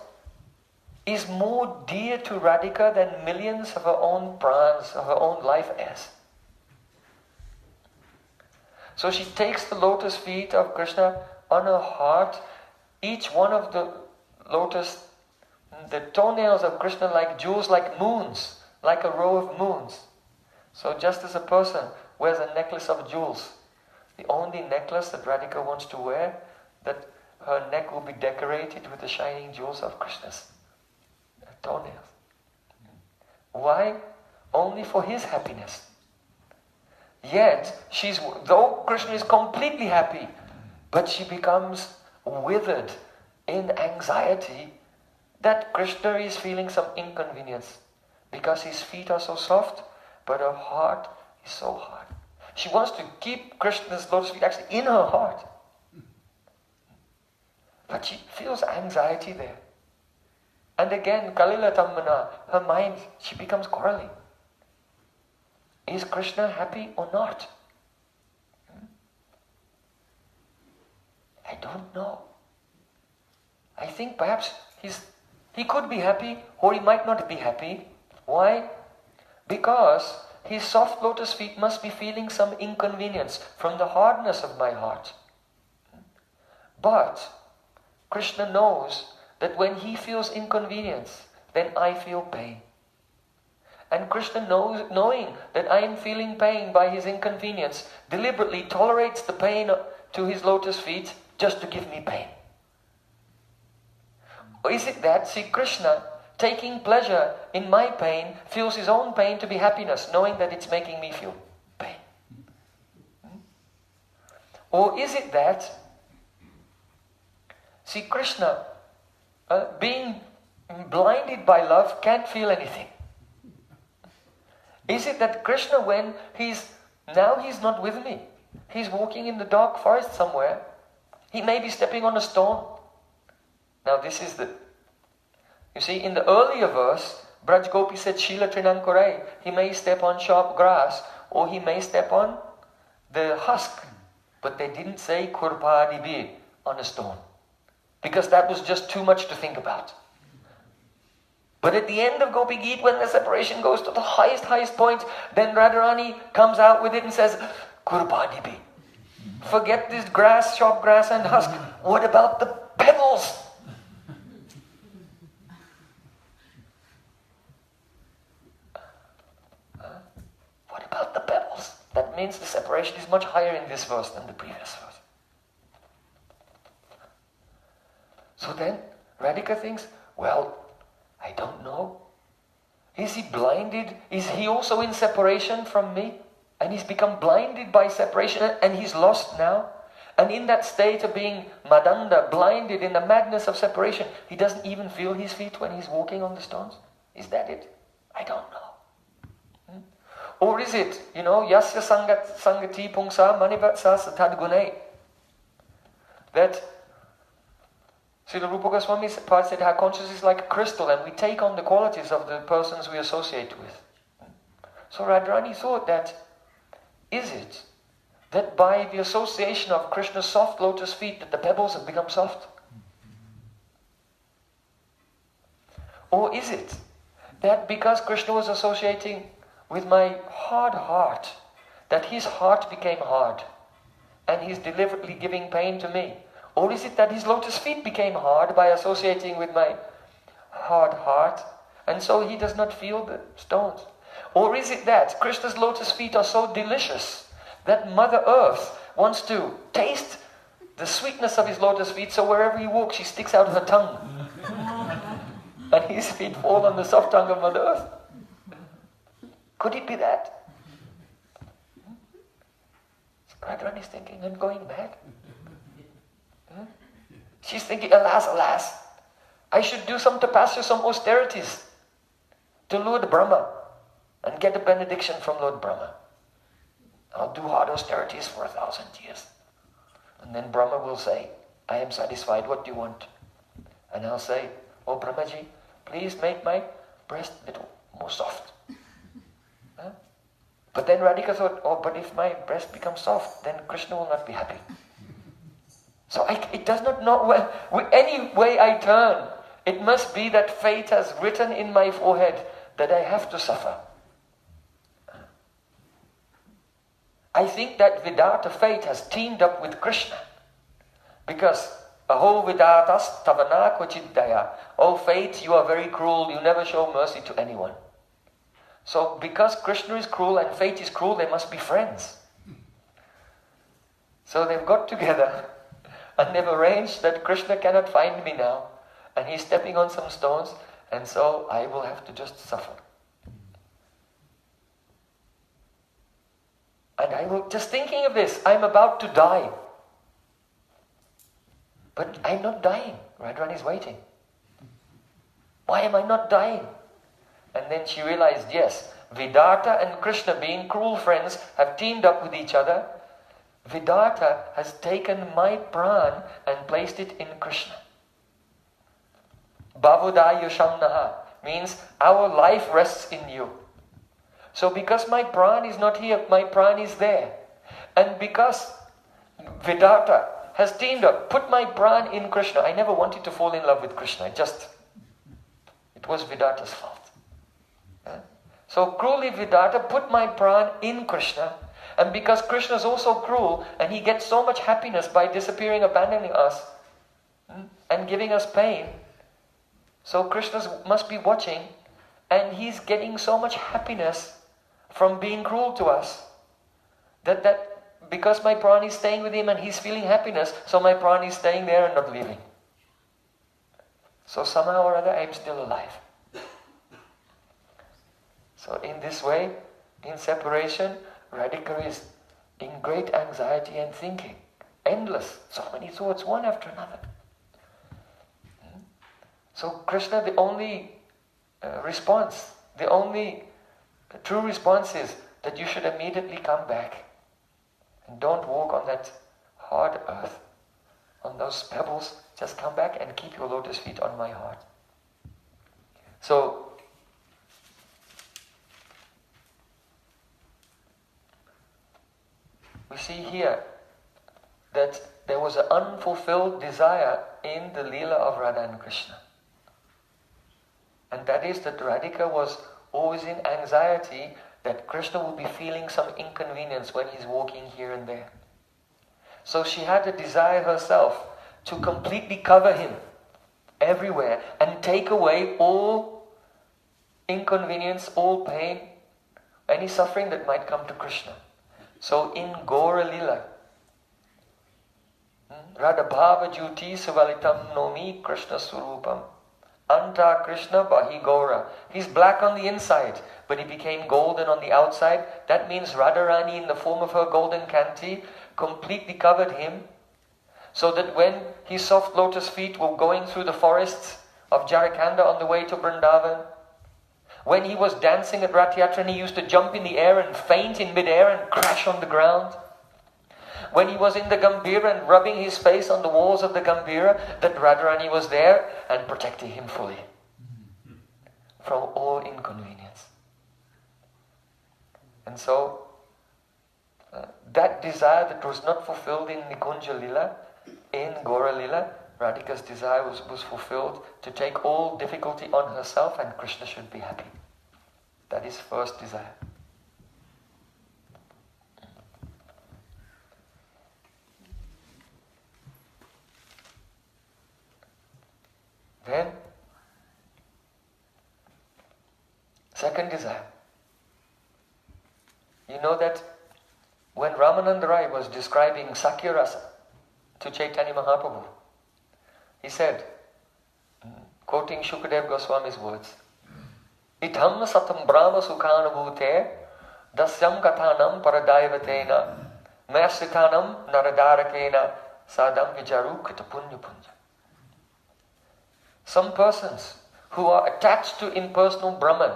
is more dear to Radhika than millions of her own prans, of her own life as. So she takes the lotus feet of Krishna on her heart, each one of the lotus, the toenails of Krishna like jewels, like moons, like a row of moons. So just as a person wears a necklace of jewels, the only necklace that Radhika wants to wear, that her neck will be decorated with the shining jewels of Krishna's toenails. Why? Only for his happiness. Yet, though Krishna is completely happy, but she becomes withered in anxiety that Krishna is feeling some inconvenience because his feet are so soft, but her heart is so hard. She wants to keep Krishna's lotus feet actually in her heart. But she feels anxiety there. And again, Kalila Tammana, her mind, she becomes quarreling. Is Krishna happy or not? I don't know. I think perhaps he could be happy or he might not be happy. Why? Because his soft lotus feet must be feeling some inconvenience from the hardness of my heart. But Krishna knows that when he feels inconvenience, then I feel pain. And Krishna knowing that I am feeling pain by his inconvenience, deliberately tolerates the pain to his lotus feet just to give me pain. Or is it that, see, Krishna, taking pleasure in my pain, feels his own pain to be happiness, knowing that it's making me feel pain? Or is it that, see, Krishna, being blinded by love, can't feel anything? Is it that Krishna, when he's not with me, he's walking in the dark forest somewhere, he may be stepping on a stone. Now this is you see, in the earlier verse, Braj Gopi said, Shila Trinankore, he may step on sharp grass, or he may step on the husk. But they didn't say Kurpadibi on a stone, because that was just too much to think about. But at the end of Gopi Geet, when the separation goes to the highest point, then Radharani comes out with it and says, Kurpadibi. Forget this grass, sharp grass and husk. What about the pebbles? What about the pebbles? That means the separation is much higher in this verse than the previous verse. So then, Radhika thinks, well, I don't know. Is he blinded? Is he also in separation from me? And he's become blinded by separation and he's lost now? And in that state of being madanda, blinded in the madness of separation, he doesn't even feel his feet when he's walking on the stones? Is that it? I don't know. Or is it, yasya sangati pungsa manivatsa satadgune, that Srila Rupa Goswami said our consciousness is like a crystal and we take on the qualities of the persons we associate with. So Radharani thought that, is it that by the association of Krishna's soft lotus feet that the pebbles have become soft? Or is it that because Krishna was associating with my hard heart, that his heart became hard and he's deliberately giving pain to me? Or is it that his lotus feet became hard by associating with my hard heart, and so he does not feel the stones? Or is it that Krishna's lotus feet are so delicious that Mother Earth wants to taste the sweetness of his lotus feet, so wherever he walks, she sticks out her tongue. And his feet fall on the soft tongue of Mother Earth. Could it be that? Radharani is thinking, I'm going mad. She's thinking, alas, alas, I should do some tapasya, some austerities to Lord Brahma and get a benediction from Lord Brahma. I'll do hard austerities for 1,000 years. And then Brahma will say, I am satisfied, what do you want? And I'll say, oh Brahmaji, please make my breast a little more soft. But then Radhika thought, oh, but if my breast becomes soft, then Krishna will not be happy. So it does not know, any way I turn, it must be that fate has written in my forehead that I have to suffer. I think that Vedanta fate has teamed up with Krishna. Because, Aho Vedatas Tavana Kochiddaya, oh fate, you are very cruel, you never show mercy to anyone. So because Krishna is cruel and fate is cruel, they must be friends. So they've got together and they've arranged that Krishna cannot find me now and he's stepping on some stones, and so I will have to just suffer. And I will, just thinking of this, I'm about to die. But I'm not dying. Radharani is waiting. Why am I not dying? And then she realized, yes, Vedanta and Krishna, being cruel friends, have teamed up with each other. Vedanta has taken my pran and placed it in Krishna. Bhavudaya Shamnaha means our life rests in you. So because my pran is not here, my pran is there. And because Vedanta has teamed up, put my pran in Krishna. I never wanted to fall in love with Krishna. It was Vedanta's fault. So cruelly Vedanta put my pran in Krishna. And because Krishna is also cruel, and he gets so much happiness by disappearing, abandoning us, and giving us pain, so Krishna must be watching, and he's getting so much happiness from being cruel to us, that because my pran is staying with him and he's feeling happiness, so my pran is staying there and not leaving. So somehow or other I'm still alive. So in this way, in separation, Radhika is in great anxiety and thinking. Endless. So many thoughts, one after another. So Krishna, the only response, the only true response is that you should immediately come back. And don't walk on that hard earth, on those pebbles. Just come back and keep your lotus feet on my heart. So, we see here that there was an unfulfilled desire in the Leela of Radha and Krishna. And that is that Radhika was always in anxiety that Krishna would be feeling some inconvenience when he's walking here and there. So she had a desire herself to completely cover him everywhere and take away all inconvenience, all pain, any suffering that might come to Krishna. So in Gaura Lila, Radha Bhava Jyoti Suvalitam Nomi Krishna Surupam Anta Krishna Bahi Gaura. He's black on the inside, but he became golden on the outside. That means Radharani in the form of her golden kanti completely covered him, so that when his soft lotus feet were going through the forests of Jharkhand on the way to Vrindavan, when he was dancing at Rath Yatra and he used to jump in the air and faint in mid-air and crash on the ground, when he was in the Gambhira and rubbing his face on the walls of the Gambhira, that Radharani was there and protecting him fully from all inconvenience. And so, that desire that was not fulfilled in Nikunja Lila, in Gaura Lila, Radhika's desire was fulfilled to take all difficulty on herself and Krishna should be happy. That is first desire. Then, second desire. You know that when Ramananda Rai was describing Sakya Rasa to Chaitanya Mahaprabhu, he said, quoting Shukadeva Goswami's words, Itham satam brahma sukhanubhute dasyam kathanam paradaivatena mayasitanam naradarakena sadam vijaru kritapunya punya. Some persons who are attached to impersonal Brahman,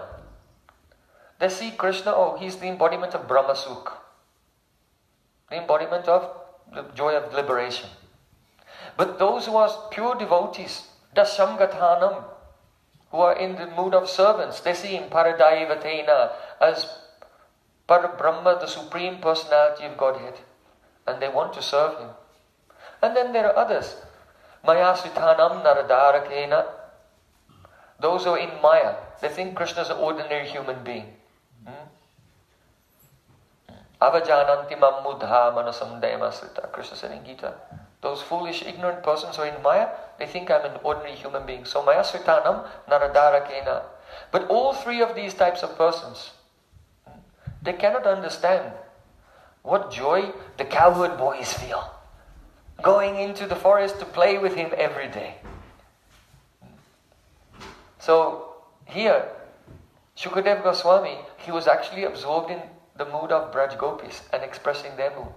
they see Krishna, oh, he's the embodiment of Brahma Sukha, the embodiment of the joy of liberation. But those who are pure devotees, Dasamgathanam, who are in the mood of servants, they see him Paradaivatena as Parabrahma, the Supreme Personality of Godhead. And they want to serve him. And then there are others. Mayasritanam Naradarakena. Those who are in Maya, they think Krishna is an ordinary human being. Avajananti mammudha manasandema srita. Krishna said in Gita, those foolish, ignorant persons who are in Maya, they think I'm an ordinary human being. So Maya Sritanam Naradarakena. But all three of these types of persons, they cannot understand what joy the cowherd boys feel, going into the forest to play with him every day. So here, Shukadeva Goswami, he was actually absorbed in the mood of Braj Gopis and expressing their mood.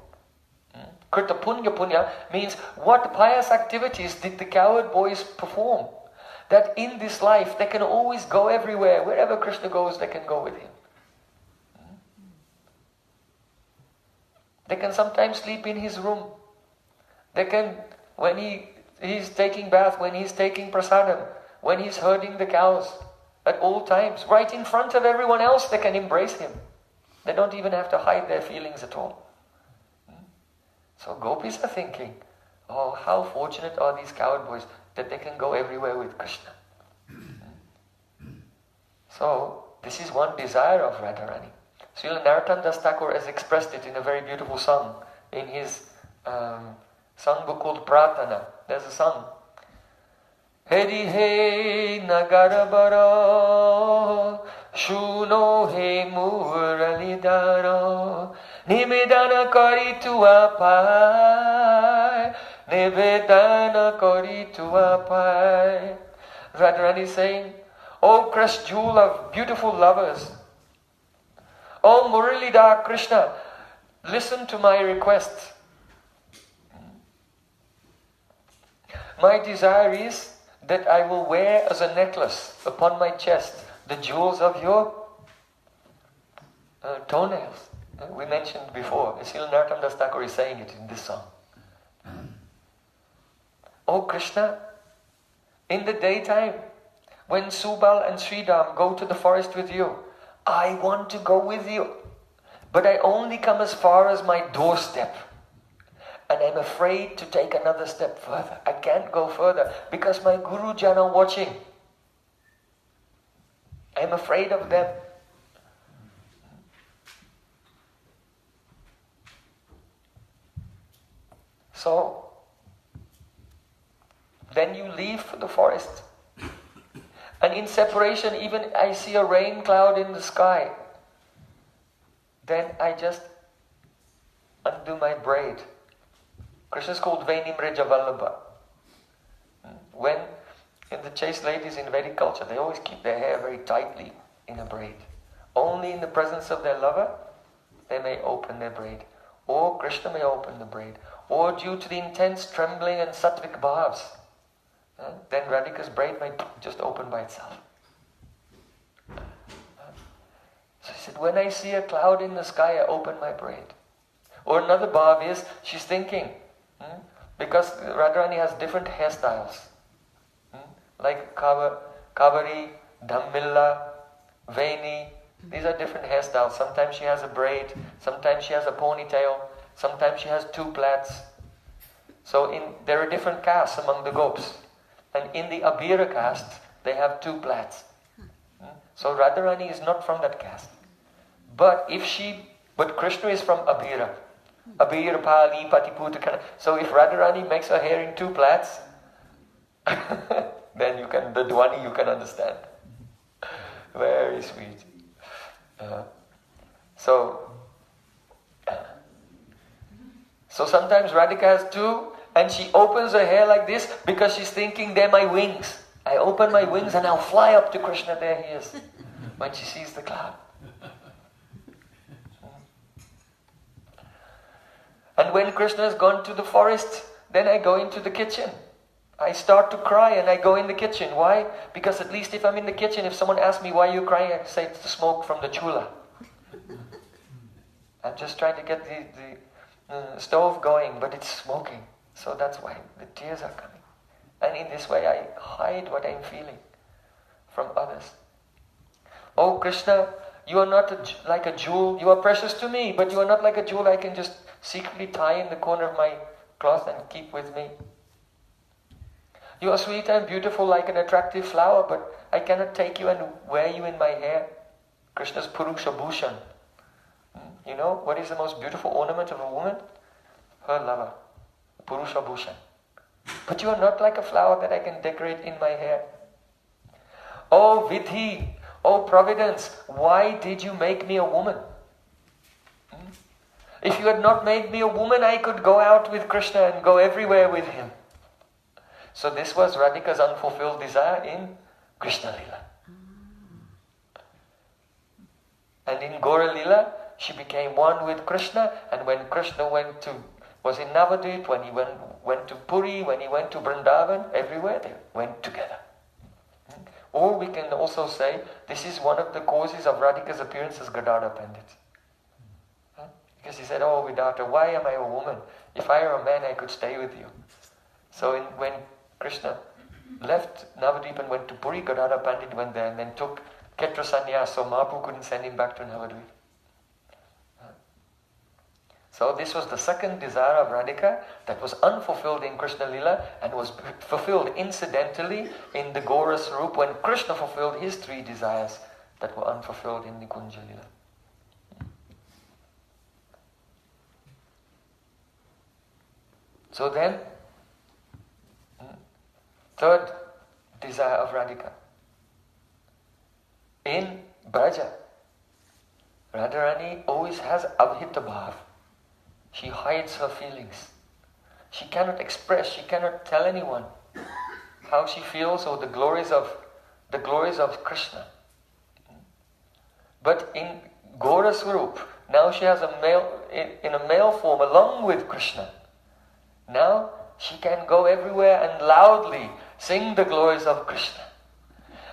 Krita Punya Punya means what pious activities did the cowherd boys perform? That in this life they can always go everywhere. Wherever Krishna goes, they can go with him. They can sometimes sleep in his room. They can, when he's taking bath, when he's taking prasadam, when he's herding the cows at all times, right in front of everyone else, they can embrace him. They don't even have to hide their feelings at all. So gopis are thinking, oh, how fortunate are these cowboys that they can go everywhere with Krishna. So this is one desire of Radharani. Srila Narottam Das Thakur has expressed it in a very beautiful song in his songbook called Pratana. There's a song. Heri he nagarabara shuno he muralidara nivedana kari tua pai nivedana kari tua pai. Radharani is saying, O Krishna, jewel of beautiful lovers, O Muralidhar Krishna, listen to my request. My desire is that I will wear as a necklace upon my chest the jewels of your toenails. We mentioned before, Srila Narottam Das Thakur is saying it in this song. Oh Krishna, in the daytime, when Subal and Sridham go to the forest with you, I want to go with you, but I only come as far as my doorstep. And I'm afraid to take another step further. I can't go further because my Guru Jan are watching. I'm afraid of them. So, then you leave for the forest. And in separation, even I see a rain cloud in the sky. Then I just undo my braid. Krishna is called Venimreja Vallabha. When in the chaste ladies in Vedic culture, they always keep their hair very tightly in a braid. Only in the presence of their lover, they may open their braid. Or Krishna may open the braid. Or due to the intense trembling and sattvic bhavs, then Radhika's braid might just open by itself. So he said, when I see a cloud in the sky, I open my braid. Or another bhav is, she's thinking, because Radharani has different hairstyles. Like Kavari, Dhammilla, Veni. These are different hairstyles. Sometimes she has a braid, sometimes she has a ponytail, sometimes she has two plaits. So there are different castes among the gopis. And in the Abhira caste, they have two plaits. So Radharani is not from that caste. But Krishna is from Abhira. Abhira, Pali, Patiputa. So if Radharani makes her hair in two plaits, then the Dhwani you can understand. Very sweet. So sometimes Radhika has two, and she opens her hair like this because she's thinking, they're my wings. I open my wings and I'll fly up to Krishna, there he is, when she sees the cloud. And when Krishna has gone to the forest, then I go into the kitchen. I start to cry and I go in the kitchen. Why? Because at least if I'm in the kitchen, if someone asks me why you're crying, I say it's the smoke from the chula. I'm just trying to get the stove going, but it's smoking. So that's why the tears are coming. And in this way I hide what I'm feeling from others. Oh Krishna, you are not like a jewel. You are precious to me, but you are not like a jewel I can just secretly tie in the corner of my cloth and keep with me. You are sweet and beautiful like an attractive flower, but I cannot take you and wear you in my hair. Krishna's Purusha Bhushan. You know what is the most beautiful ornament of a woman? Her lover. Purusha Bhushan. But you are not like a flower that I can decorate in my hair. Oh Vidhi, oh Providence, why did you make me a woman? If you had not made me a woman, I could go out with Krishna and go everywhere with him. So this was Radhika's unfulfilled desire in Krishna Lila. And in Gaura Lila, she became one with Krishna, and when Krishna was in Navadvip, when he went to Puri, when he went to Vrindavan, everywhere they went together. Or we can also say, this is one of the causes of Radhika's appearance as Gadadhar Pandit. Because he said, oh Vidata, why am I a woman? If I were a man, I could stay with you. So when Krishna left Navadvip and went to Puri. Gadadhar Pandit went there and then took Ketra Sannyas, so Mahaprabhu couldn't send him back to Navadvip. So this was the second desire of Radhika that was unfulfilled in Krishna Lila and was fulfilled incidentally in the Gaura Swarup when Krishna fulfilled his three desires that were unfulfilled in Nikunja Lila. So then, third desire of Radhika. In Braja, Radharani always has avhita bhav. She hides her feelings. She cannot express, she cannot tell anyone how she feels or the glories of Krishna. But in Gaura Swarup, now she has in a male form along with Krishna. Now she can go everywhere and loudly sing the glories of Krishna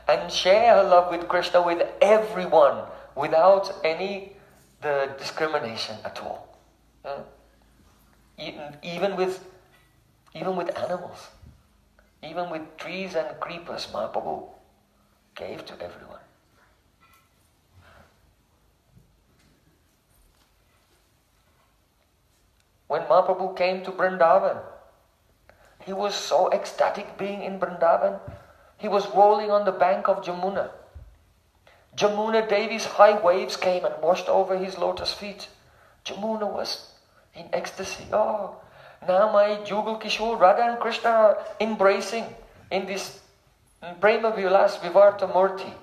and share her love with Krishna with everyone without any discrimination at all. Even with animals, even with trees and creepers, Mahaprabhu gave to everyone. When Mahaprabhu came to Vrindavan, he was so ecstatic being in Vrindavan. He was rolling on the bank of Jamuna. Jamuna Devi's high waves came and washed over his lotus feet. Jamuna was in ecstasy. Oh, now my Jugal Kishore, Radha and Krishna are embracing in this Prema Vilas Vivarta Murti.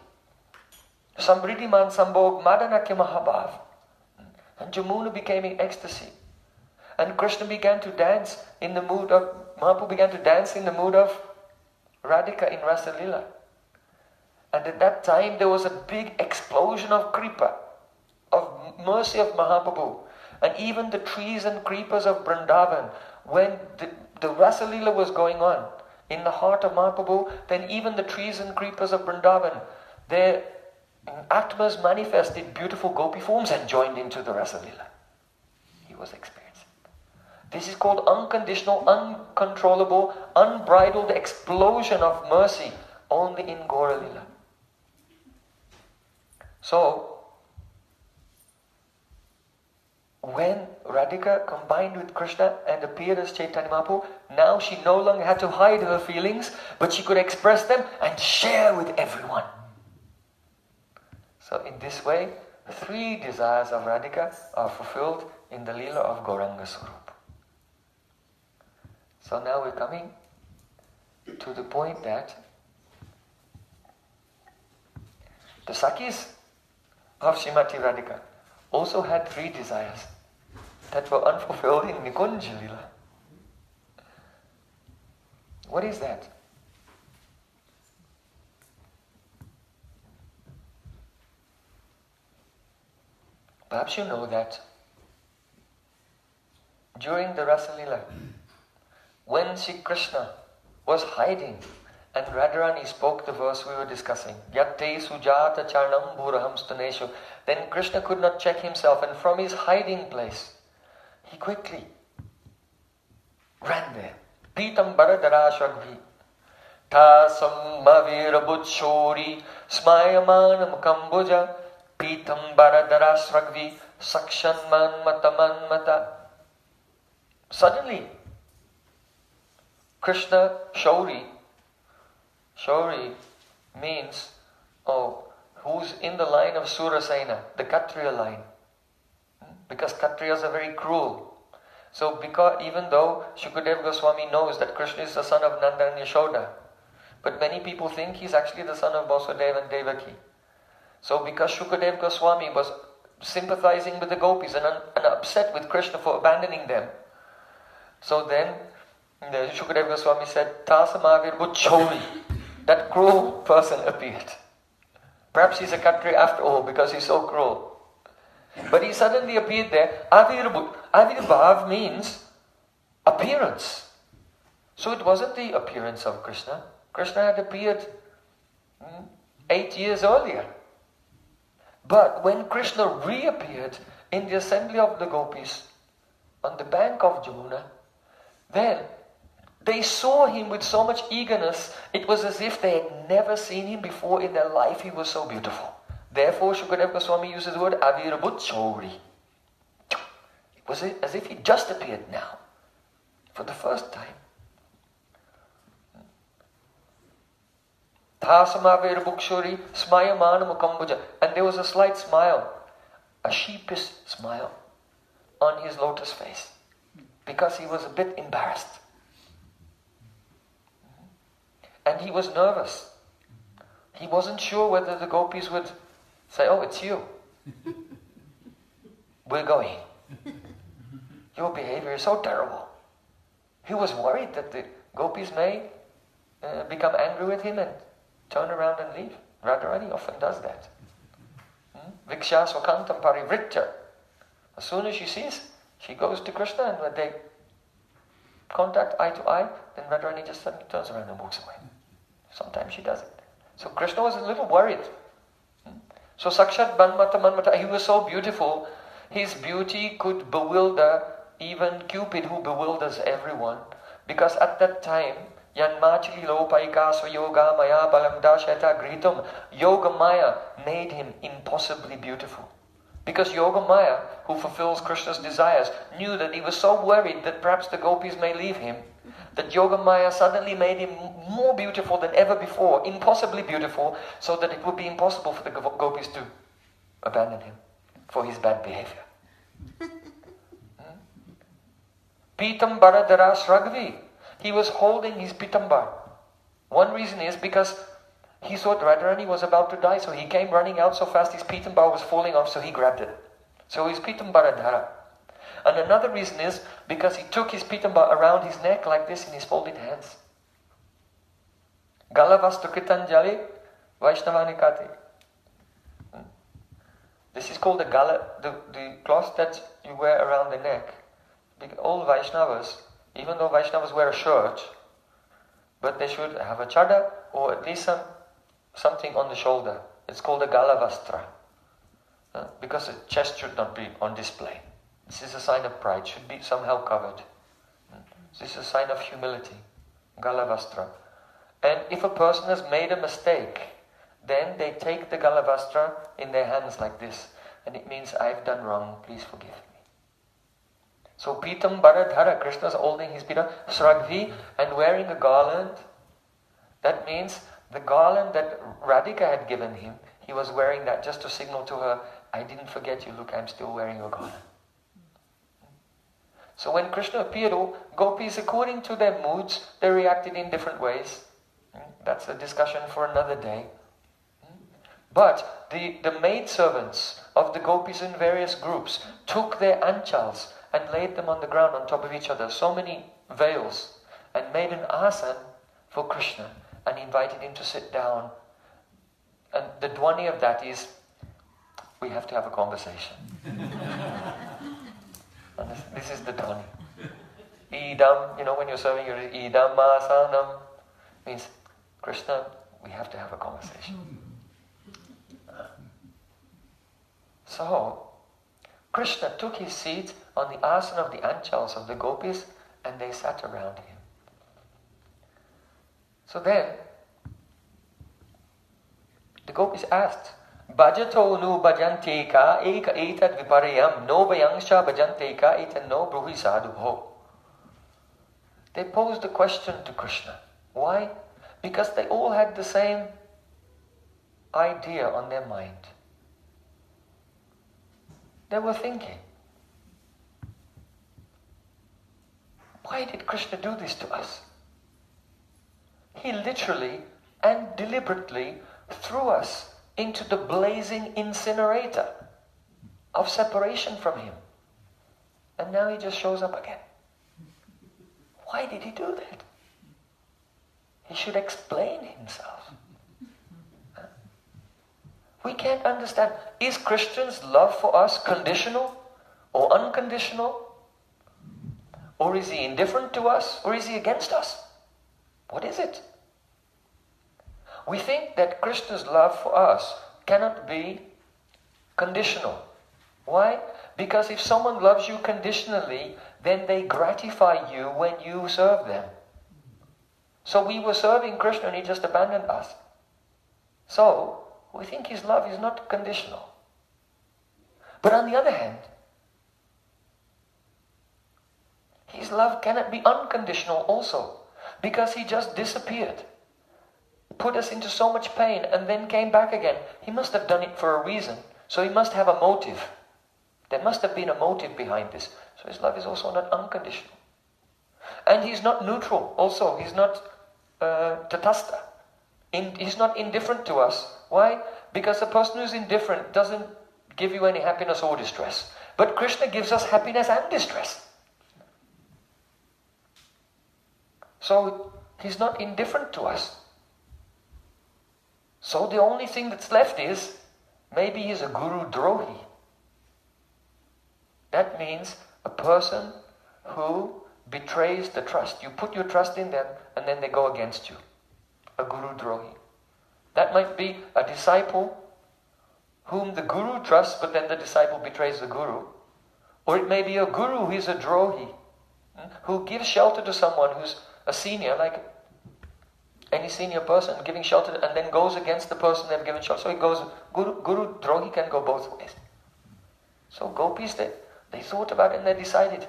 Samriddhiman Sambhog Madanakya Mahabhav. And Jamuna became in ecstasy. And Krishna began to dance in the mood of, Mahaprabhu began to dance in the mood of Radhika in Rasa Lila. And at that time there was a big explosion of kripa, of mercy of Mahaprabhu. And even the trees and creepers of Vrindavan, when the Rasa Lila was going on in the heart of Mahaprabhu, then even the trees and creepers of Vrindavan, their Atmas manifested beautiful gopi forms and joined into the Rasa Lila. He was experiencing. This is called unconditional, uncontrollable, unbridled explosion of mercy only in Gaura Lila. So, when Radhika combined with Krishna and appeared as Chaitanya Mahaprabhu, now she no longer had to hide her feelings, but she could express them and share with everyone. So in this way, the three desires of Radhika are fulfilled in the Leela of Gauranga Swarup. So now we're coming to the point that the Sakis of Srimati Radhika also had three desires that were unfulfilled in Nikunja Lila. What is that? Perhaps you know that during the Rasa Lila, when Sri Krishna was hiding and Radharani spoke the verse we were discussing, Yatte sujata charnam buraham staneshu, then Krishna could not check himself, and from his hiding place, he quickly ran there. Pitambara darashagvi tasam mavirabutshori smayamanam kambuja pitambara darasragvi sakshanman mataman. Suddenly, Krishna Shauri means, who's in the line of Surasena, the Kshatriya line. Because Kshatriyas are very cruel. So even though Shukadeva Goswami knows that Krishna is the son of Nanda and Yashoda, but many people think he's actually the son of Vasudeva and Devaki. So because Shukadeva Goswami was sympathizing with the gopis and upset with Krishna for abandoning them, so then Shukadeva Goswami said, Tasamavir Butcholi, that cruel person appeared. Perhaps he's a Kshatriya after all because he's so cruel. But he suddenly appeared there. Avirbhav means appearance. So it wasn't the appearance of Krishna. Krishna had appeared 8 years earlier. But when Krishna reappeared in the assembly of the gopis on the bank of Jamuna, then They saw him with so much eagerness, it was as if they had never seen him before in their life. He was so beautiful. Therefore, Shukadeva Goswami uses the word Avirabhut Chauri. It was as if he just appeared now, for the first time. Dhasamavirabukhshuri Smayamana Mukambuja. And there was a slight smile, a sheepish smile on his lotus face, because he was a bit embarrassed. And he was nervous. He wasn't sure whether the gopis would say, "Oh, it's you. We're going. Your behavior is so terrible." He was worried that the gopis may become angry with him and turn around and leave. Radharani often does that. Viksha swakantam parivritya. As soon as she sees, she goes to Krishna, and when they contact eye to eye, then Radharani just suddenly turns around and walks away. Sometimes she does it. So Krishna was a little worried. So Sakshat Manmata, he was so beautiful, his beauty could bewilder even Cupid, who bewilders everyone. Because at that time, Yanmachili Lopaika Yoga Maya Balamda Sheta Gritam, Yoga Maya made him impossibly beautiful. Because Yoga Maya, who fulfills Krishna's desires, knew that he was so worried that perhaps the gopis may leave him, that Yoga Maya suddenly made him more beautiful than ever before, impossibly beautiful, so that it would be impossible for the gopis to abandon him for his bad behavior. Pitambara Dara Sragvi. He was holding his pitambar. One reason is because he thought Radharani was about to die, so he came running out so fast his pitambar was falling off, so he grabbed it. So his pitambara dhara. And another reason is because he took his pitambar around his neck like this in his folded hands. Galavastu Kritanjali Vaishnavanikati. This is called the cloth that you wear around the neck. All Vaishnavas, even though Vaishnavas wear a shirt, but they should have a chada or at least something on the shoulder. It's called a galavastra. Because the chest should not be on display. This is a sign of pride, should be somehow covered. This is a sign of humility. Galavastra. And if a person has made a mistake, then they take the galavastra in their hands like this. And it means, "I've done wrong, please forgive me." So Pitam Bharadhara, Krishna's holding his Pitam, Sragvi, and wearing a garland. That means the garland that Radhika had given him, he was wearing that just to signal to her, "I didn't forget you, look, I'm still wearing your garland." So when Krishna appeared, all gopis, according to their moods, they reacted in different ways. That's a discussion for another day. But the maidservants of the gopis in various groups took their anchals and laid them on the ground on top of each other, so many veils, and made an asan for Krishna and invited him to sit down. And the dhwani of that is, "We have to have a conversation." And this is the dhwani. Idam, when you're serving your idam asanam, means, "Krishna, we have to have a conversation." So, Krishna took his seat on the asana of the anchals of the gopis, and they sat around him. So then, the gopis asked, "Bhajato nu bhajante ka eka etad viparayam no bhayangsha bhajante ka etan no bruhi sadhu ho." They posed a question to Krishna. Why? Because they all had the same idea on their mind. They were thinking, why did Krishna do this to us? He literally and deliberately threw us into the blazing incinerator of separation from him. And now he just shows up again. Why did he do that? He should explain himself. We can't understand. Is Krishna's love for us conditional or unconditional? Or is he indifferent to us? Or is he against us? What is it? We think that Krishna's love for us cannot be conditional. Why? Because if someone loves you conditionally, then they gratify you when you serve them. So we were serving Krishna and he just abandoned us. So we think his love is not conditional. But on the other hand, his love cannot be unconditional also, because he just disappeared, put us into so much pain, and then came back again. He must have done it for a reason. So he must have a motive. There must have been a motive behind this. So his love is also not unconditional. And he's not neutral also. He's not tatastha. He's not indifferent to us. Why? Because a person who's indifferent doesn't give you any happiness or distress. But Krishna gives us happiness and distress. So he's not indifferent to us. So the only thing that's left is, maybe he's a guru drohi. That means a person who betrays the trust. You put your trust in them and then they go against you. A guru drohi. That might be a disciple whom the guru trusts, but then the disciple betrays the guru. Or it may be a guru who is a drohi, who gives shelter to someone who's a senior, like any senior person, giving shelter, and then goes against the person they've given shelter. So it goes, guru drohi can go both ways. So gopis, they thought about it and they decided,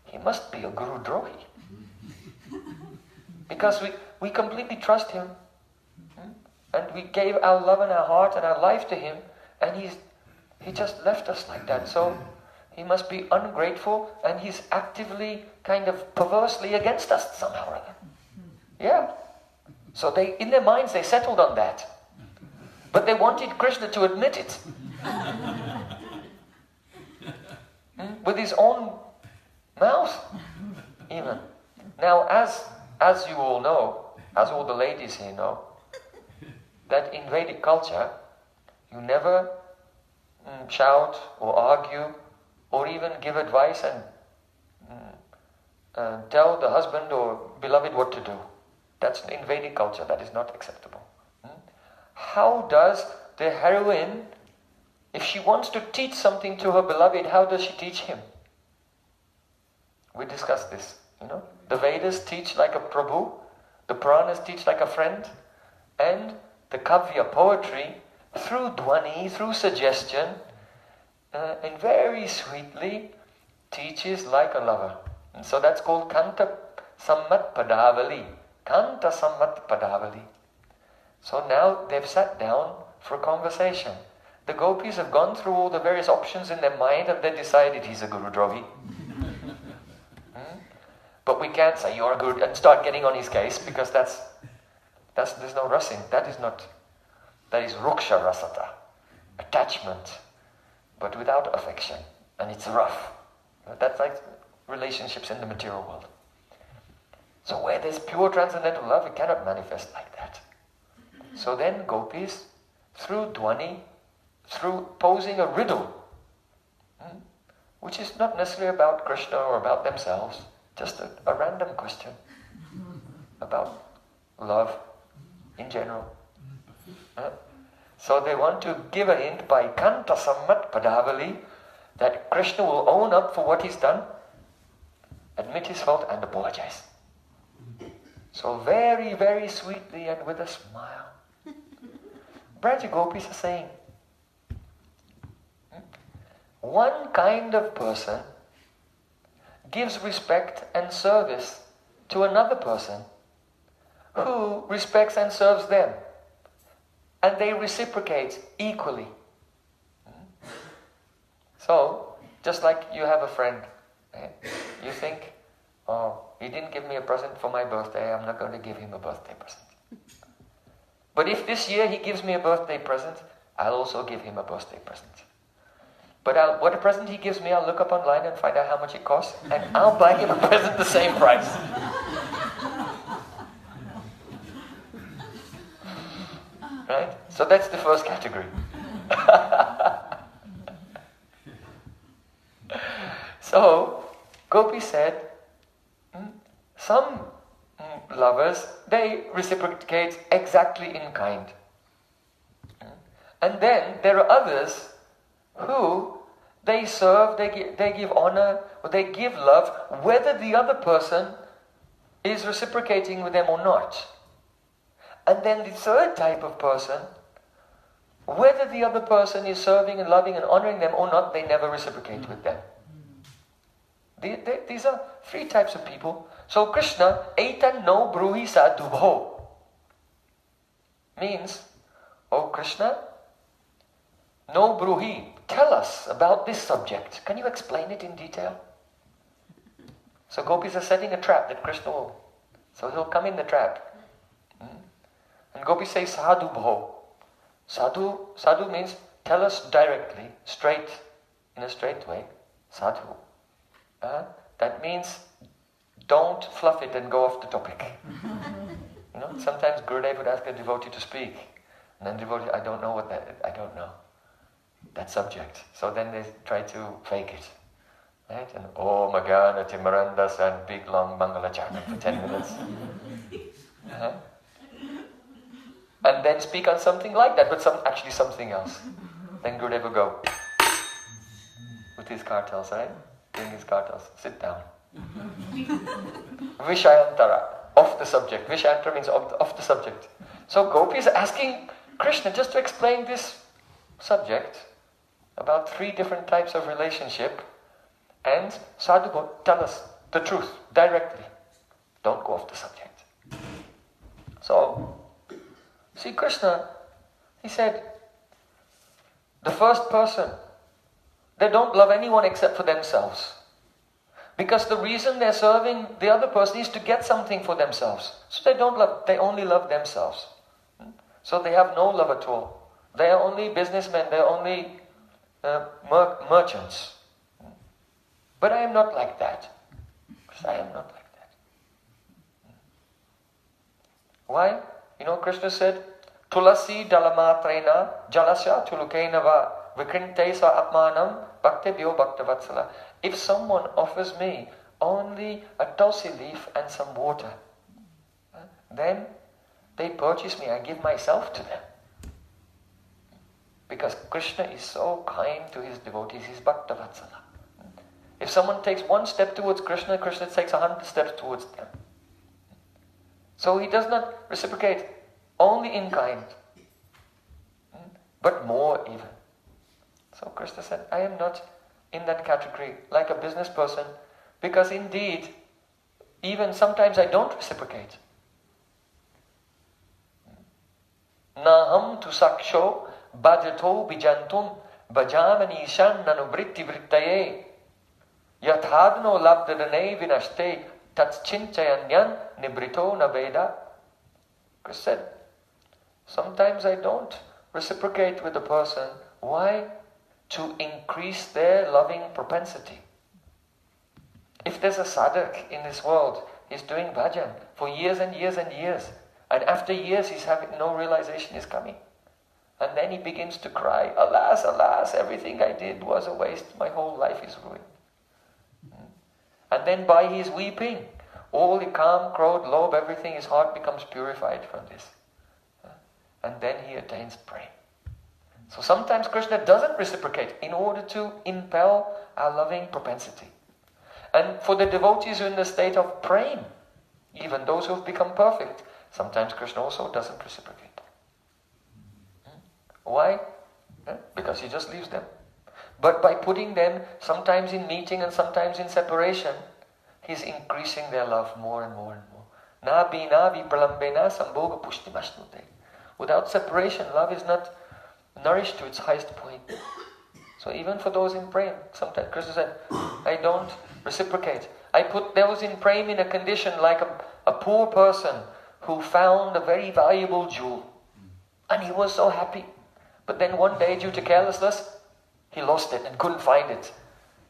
he must be a guru drohi. Because we completely trust him. And we gave our love and our heart and our life to him, and he just left us like that. So he must be ungrateful, and he's actively, kind of perversely against us somehow or other. Yeah. So in their minds, they settled on that. But they wanted Krishna to admit it. With his own mouth, even. Now, as you all know, as all the ladies here know, that in Vedic culture, you never shout or argue or even give advice and tell the husband or beloved what to do. That's in Vedic culture, that is not acceptable. How does the heroine, if she wants to teach something to her beloved, how does she teach him? We discussed this, The Vedas teach like a Prabhu, the Puranas teach like a friend, and the Kavya poetry, through Dwani, through suggestion, and very sweetly teaches like a lover. And so that's called Kanta Sammat Padavali. Kanta Sammat Padavali. So now they've sat down for a conversation. The gopis have gone through all the various options in their mind and they decided he's a Guru Drohi. But we can't say you're a Guru and start getting on his case, because there's no rasing. That is ruksha rasata, attachment, but without affection, and it's rough. That's like relationships in the material world. So where there's pure transcendental love, it cannot manifest like that. So then gopis, through Dwani, through posing a riddle, which is not necessarily about Krishna or about themselves, just a random question about love in general. So they want to give a hint by Kanta Sammat Padavali that Krishna will own up for what he's done, admit his fault and apologize. So very, very sweetly and with a smile, Braja Gopis are saying, one kind of person gives respect and service to another person who respects and serves them, and they reciprocate equally. So, just like you have a friend, you think, oh, he didn't give me a present for my birthday, I'm not going to give him a birthday present. But if this year he gives me a birthday present, I'll also give him a birthday present. But what a present he gives me, I'll look up online and find out how much it costs, and I'll buy him a present the same price. Right? So that's the first category. So, Gopi said, some lovers, they reciprocate exactly in kind. And then there are others who they serve, they give honor, or they give love, whether the other person is reciprocating with them or not. And then the third type of person, whether the other person is serving and loving and honoring them or not, they never reciprocate with them. These are three types of people. So Krishna, Eitan no bruhi sadhubho, means, oh Krishna, no bruhi, tell us about this subject. Can you explain it in detail? So gopis are setting a trap that Krishna will. So he'll come in the trap. And gopis say sadhubho. Sadhu means tell us directly, straight, in a straight way. Sadhu. That means don't fluff it and go off the topic. Sometimes Gurudev would ask a devotee to speak. And then devotee, I don't know that subject. So then they try to fake it. Right? And oh my God, Timarandas and big long Mangala Charna for 10 minutes. And then speak on something like that, but actually something else. Then Gurudev will go with his kartals, right? Doing his kartals. Sit down. Vishayantara, off the subject. Vishayantara means off the subject. So Gopi is asking Krishna just to explain this subject about 3 different types of relationship. And Sadhu, tell us the truth directly. Don't go off the subject. So, see Krishna, he said, the first person, they don't love anyone except for themselves. Because the reason they're serving the other person is to get something for themselves. So they only love themselves. So they have no love at all. They are only businessmen, they are only merchants. But I am not like that. I am not like that. Why? Krishna said, Tulasi dalamatrena jalasya tulukena va vikrinte sa apmanam bhaktebhyo bhaktavatsala. If someone offers me only a tulsi leaf and some water, then they purchase me, I give myself to them. Because Krishna is so kind to his devotees, he's bhaktavatsala. If someone takes 1 step towards Krishna, Krishna takes 100 steps towards them. So he does not reciprocate only in kind, but more even. So Krishna said, I am not in that category like a business person, because indeed, even sometimes I don't reciprocate. Naham tu saksho bhajato bijantum bhajamani shan nanubritti vrittaye yathadno labdadane vinashte tatschinchayanyan nibrito naveda. Krishna said, sometimes I don't reciprocate with the person. Why? To increase their loving propensity. If there's a sadhak in this world, he's doing bhajan for years and years and years, and after years he's having no realization is coming. And then he begins to cry, alas, alas, everything I did was a waste, my whole life is ruined. And then by his weeping, all the calm, krodh, lobh, everything, his heart becomes purified from this. And then he attains prema. So sometimes Krishna doesn't reciprocate in order to impel our loving propensity. And for the devotees who are in the state of prema, even those who have become perfect, sometimes Krishna also doesn't reciprocate. Why? Because he just leaves them. But by putting them sometimes in meeting and sometimes in separation, he's increasing their love more and more and more. Na bina vipralambena sambhoga pushtimashnute. Without separation, love is not nourished to its highest point. So even for those in prema, sometimes Krishna said, I don't reciprocate. I put those in prema in a condition like a poor person who found a very valuable jewel. And he was so happy. But then one day, due to carelessness, he lost it and couldn't find it.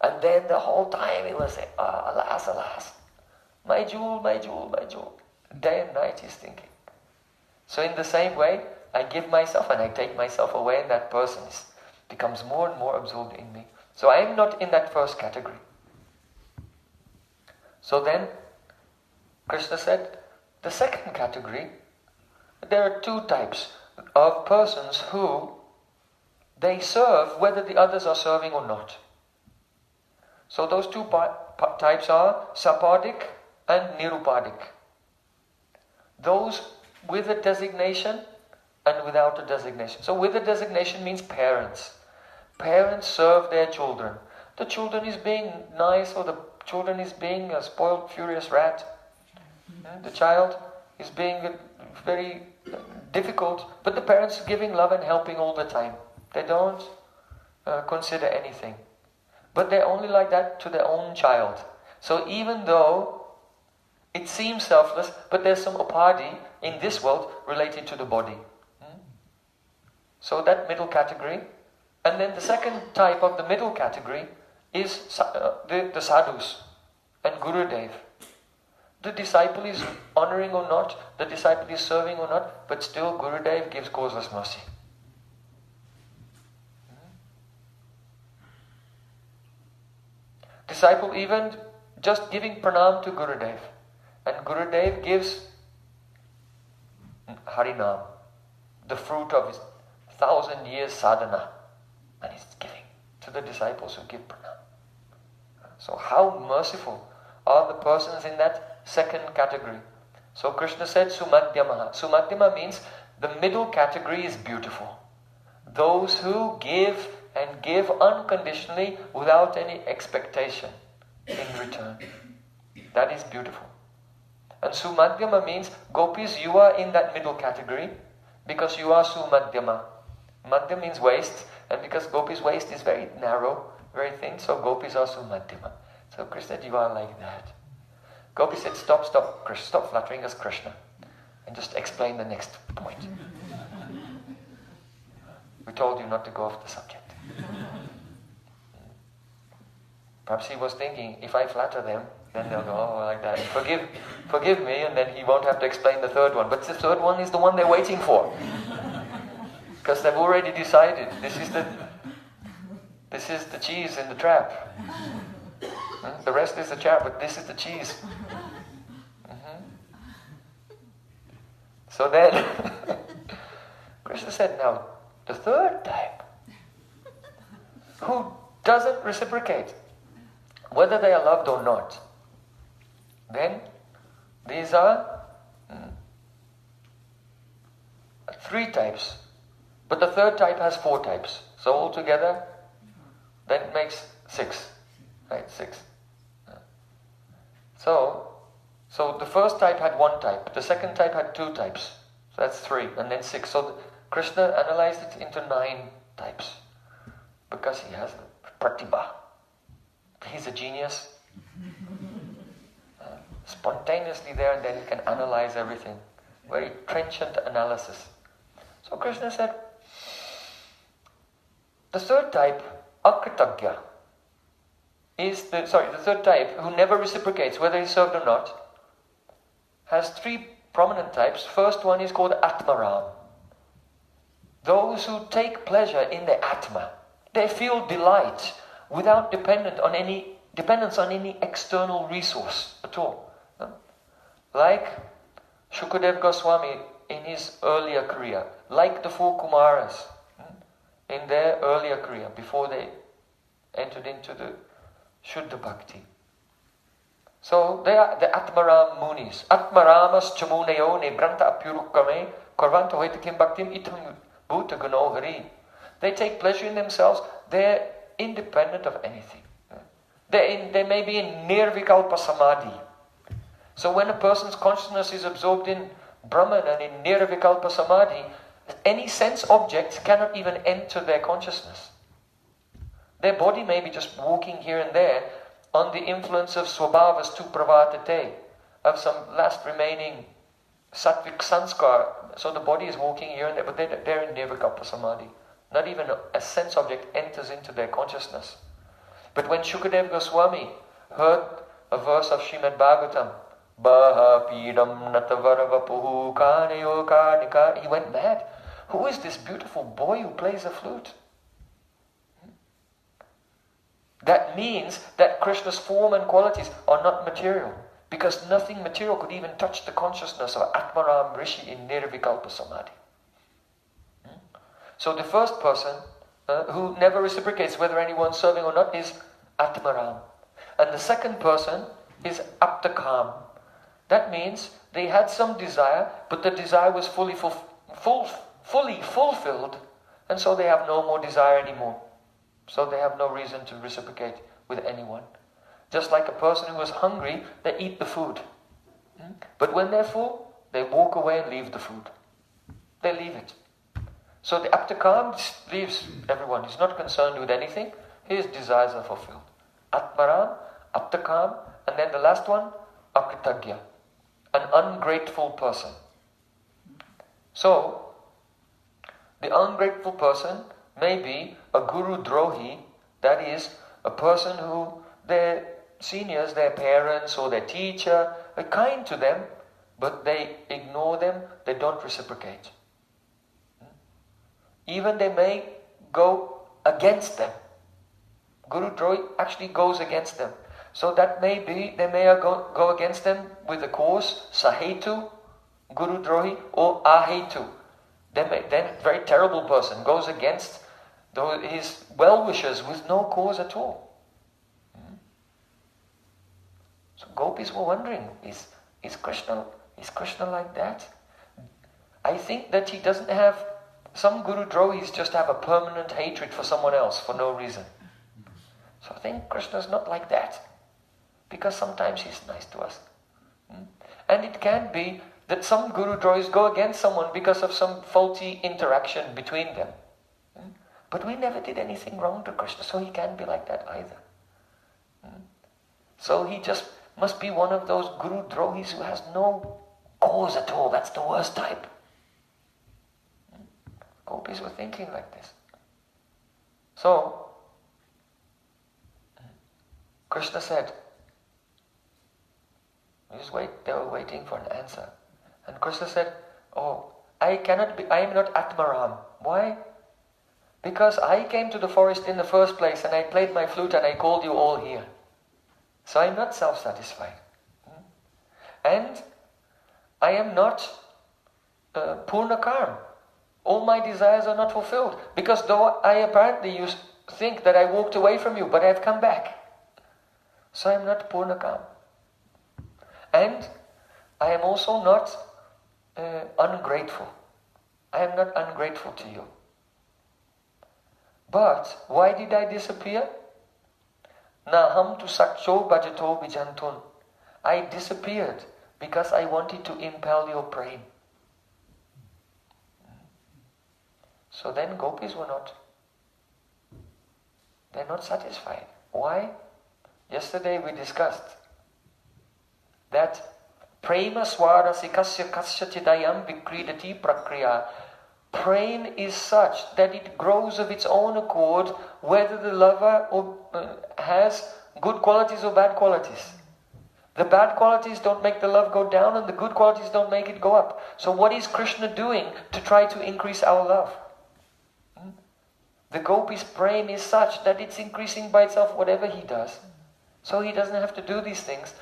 And then the whole time he was saying, alas, alas, my jewel, my jewel, my jewel. Day and night he's thinking. So in the same way, I give myself and I take myself away, and that person becomes more and more absorbed in me. So I am not in that first category. So then, Krishna said, the second category, there are 2 types of persons who they serve whether the others are serving or not. So those 2 types are sapadik and nirupadik. those with a designation and without a designation. So with a designation means parents. Parents serve their children. The children is being nice, or the children is being a spoiled, furious rat. The child is being very difficult, but the parents are giving love and helping all the time. They don't consider anything. But they're only like that to their own child. So even though it seems selfless, but there's some upadhi in this world related to the body. So that middle category. And then the second type of the middle category is the sadhus and Gurudev. The disciple is honoring or not, the disciple is serving or not, but still Gurudev gives causeless mercy. Disciple even just giving pranam to Gurudev. And Gurudev gives Harinam, the fruit of his 1,000 years sadhana. And he's giving to the disciples who give pranam. So how merciful are the persons in that second category. So Krishna said Sumadhyamaha. Sumadhyama means the middle category is beautiful. Those who give and give unconditionally without any expectation in return. That is beautiful. And Sumadhyama means, gopis, you are in that middle category because you are Sumadhyama. Madhya means waist, and because gopis' waist is very narrow, very thin, so gopis are Sumadhyama. So Krishna said, you are like that. Gopi said, stop flattering us, Krishna, and just explain the next point. We told you not to go off the subject. Perhaps he was thinking, if I flatter them, then they'll go, oh, like that. Forgive me, and then he won't have to explain the third one. But the third one is the one they're waiting for. Because they've already decided, this is the cheese in the trap. The rest is the trap, but this is the cheese. So then, Krishna said, now, the third type, who doesn't reciprocate, whether they are loved or not, then these are three types. But the third type has 4 types. So altogether, that makes 6. Right, 6. So the first type had 1 type. The second type had 2 types. So that's 3. And then 6. So Krishna analyzed it into 9 types. Because he has pratibha. He's a genius. Spontaneously there and then he can analyze everything. Very trenchant analysis. So Krishna said, the third type, akritagya, is the third type who never reciprocates, whether he's served or not, has 3 prominent types. First one is called Atmaram. Those who take pleasure in the Atma. They feel delight without dependence on any external resource at all. Like Shukadev Goswami in his earlier career, like the 4 Kumaras in their earlier career, before they entered into the Shuddha Bhakti. So they are the Atmaram Munis. Atmaramas chamunayo ne branta apyurukame korvanto hoitakim bhaktim itam bhuta guno hari. They take pleasure in themselves. They're independent of anything. They may be in nirvikalpa samadhi. So when a person's consciousness is absorbed in Brahman and in nirvikalpa samadhi, any sense objects cannot even enter their consciousness. Their body may be just walking here and there on the influence of swabhavas tu pravartate, of some last remaining sattvic sanskar. So the body is walking here and there, but they're in nirvikalpa samadhi. Not even a sense object enters into their consciousness. But when Shukadev Goswami heard a verse of Srimad Bhagavatam, Baha Pidam Natavaravapuhu Kanayo Karnika, he went mad. Who is this beautiful boy who plays a flute? That means that Krishna's form and qualities are not material, because nothing material could even touch the consciousness of Atmaram Rishi in Nirvikalpa Samadhi. So the first person who never reciprocates whether anyone's serving or not is Atmaram. And the second person is Aptakam. that means they had some desire, but the desire was fully fulfilled, and so they have no more desire anymore. So they have no reason to reciprocate with anyone. Just like a person who is hungry, they eat the food. But when they're full, they walk away and leave the food. They leave it. So the Aptakam leaves everyone. He's not concerned with anything. His desires are fulfilled. Atmaram, Aptakam, and then the last one, Akritagya, an ungrateful person. So, the ungrateful person may be a Guru Drohi, that is, a person who their seniors, their parents or their teacher are kind to them, but they ignore them, they don't reciprocate. Even they may go against them. Guru Drohi actually goes against them. So that may be, they may go against them with a cause, Sahetu, Guru Drohi, or Ahetu. Then a very terrible person goes against his well-wishers with no cause at all. So gopis were wondering, is Krishna like that? I think that he doesn't have, some Guru Drohis just have a permanent hatred for someone else for no reason. So I think Krishna's not like that, because sometimes he's nice to us. And it can be that some Guru Drohis go against someone because of some faulty interaction between them. But we never did anything wrong to Krishna, so he can't be like that either. So he just must be one of those Guru Drohis who has no cause at all. That's the worst type. Gopis were thinking like this. So, Krishna said, they were waiting for an answer. And Krishna said, I am not Atmaram. Why? Because I came to the forest in the first place and I played my flute and I called you all here. So I'm not self-satisfied. And I am not Purnakarm. All my desires are not fulfilled. Because though I apparently you think that I walked away from you, but I have come back. So I'm not Purnakarm. And I am also not ungrateful. I am not ungrateful to you. But why did I disappear? Naham tu sakcho bhajato vijantun. I disappeared because I wanted to impel your prema. So then gopis they're not satisfied. Why? Yesterday we discussed that prema swarasikasya kasya chidayam vikridati prakriya. Prema is such that it grows of its own accord whether the lover has good qualities or bad qualities. The bad qualities don't make the love go down and the good qualities don't make it go up. So what is Krishna doing to try to increase our love? The gopis' prema is such that it's increasing by itself whatever he does. So he doesn't have to do these things.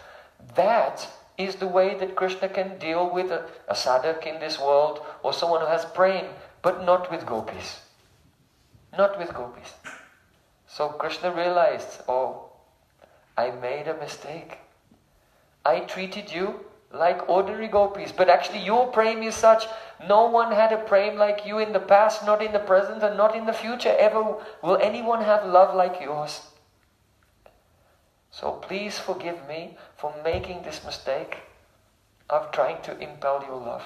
That is the way that Krishna can deal with a sadhak in this world or someone who has prema, but not with gopis. Not with gopis. So Krishna realized, I made a mistake. I treated you like ordinary gopis, but actually your prema is such, no one had a prema like you in the past, not in the present, and not in the future. Ever will anyone have love like yours. So please forgive me for making this mistake of trying to impel your love.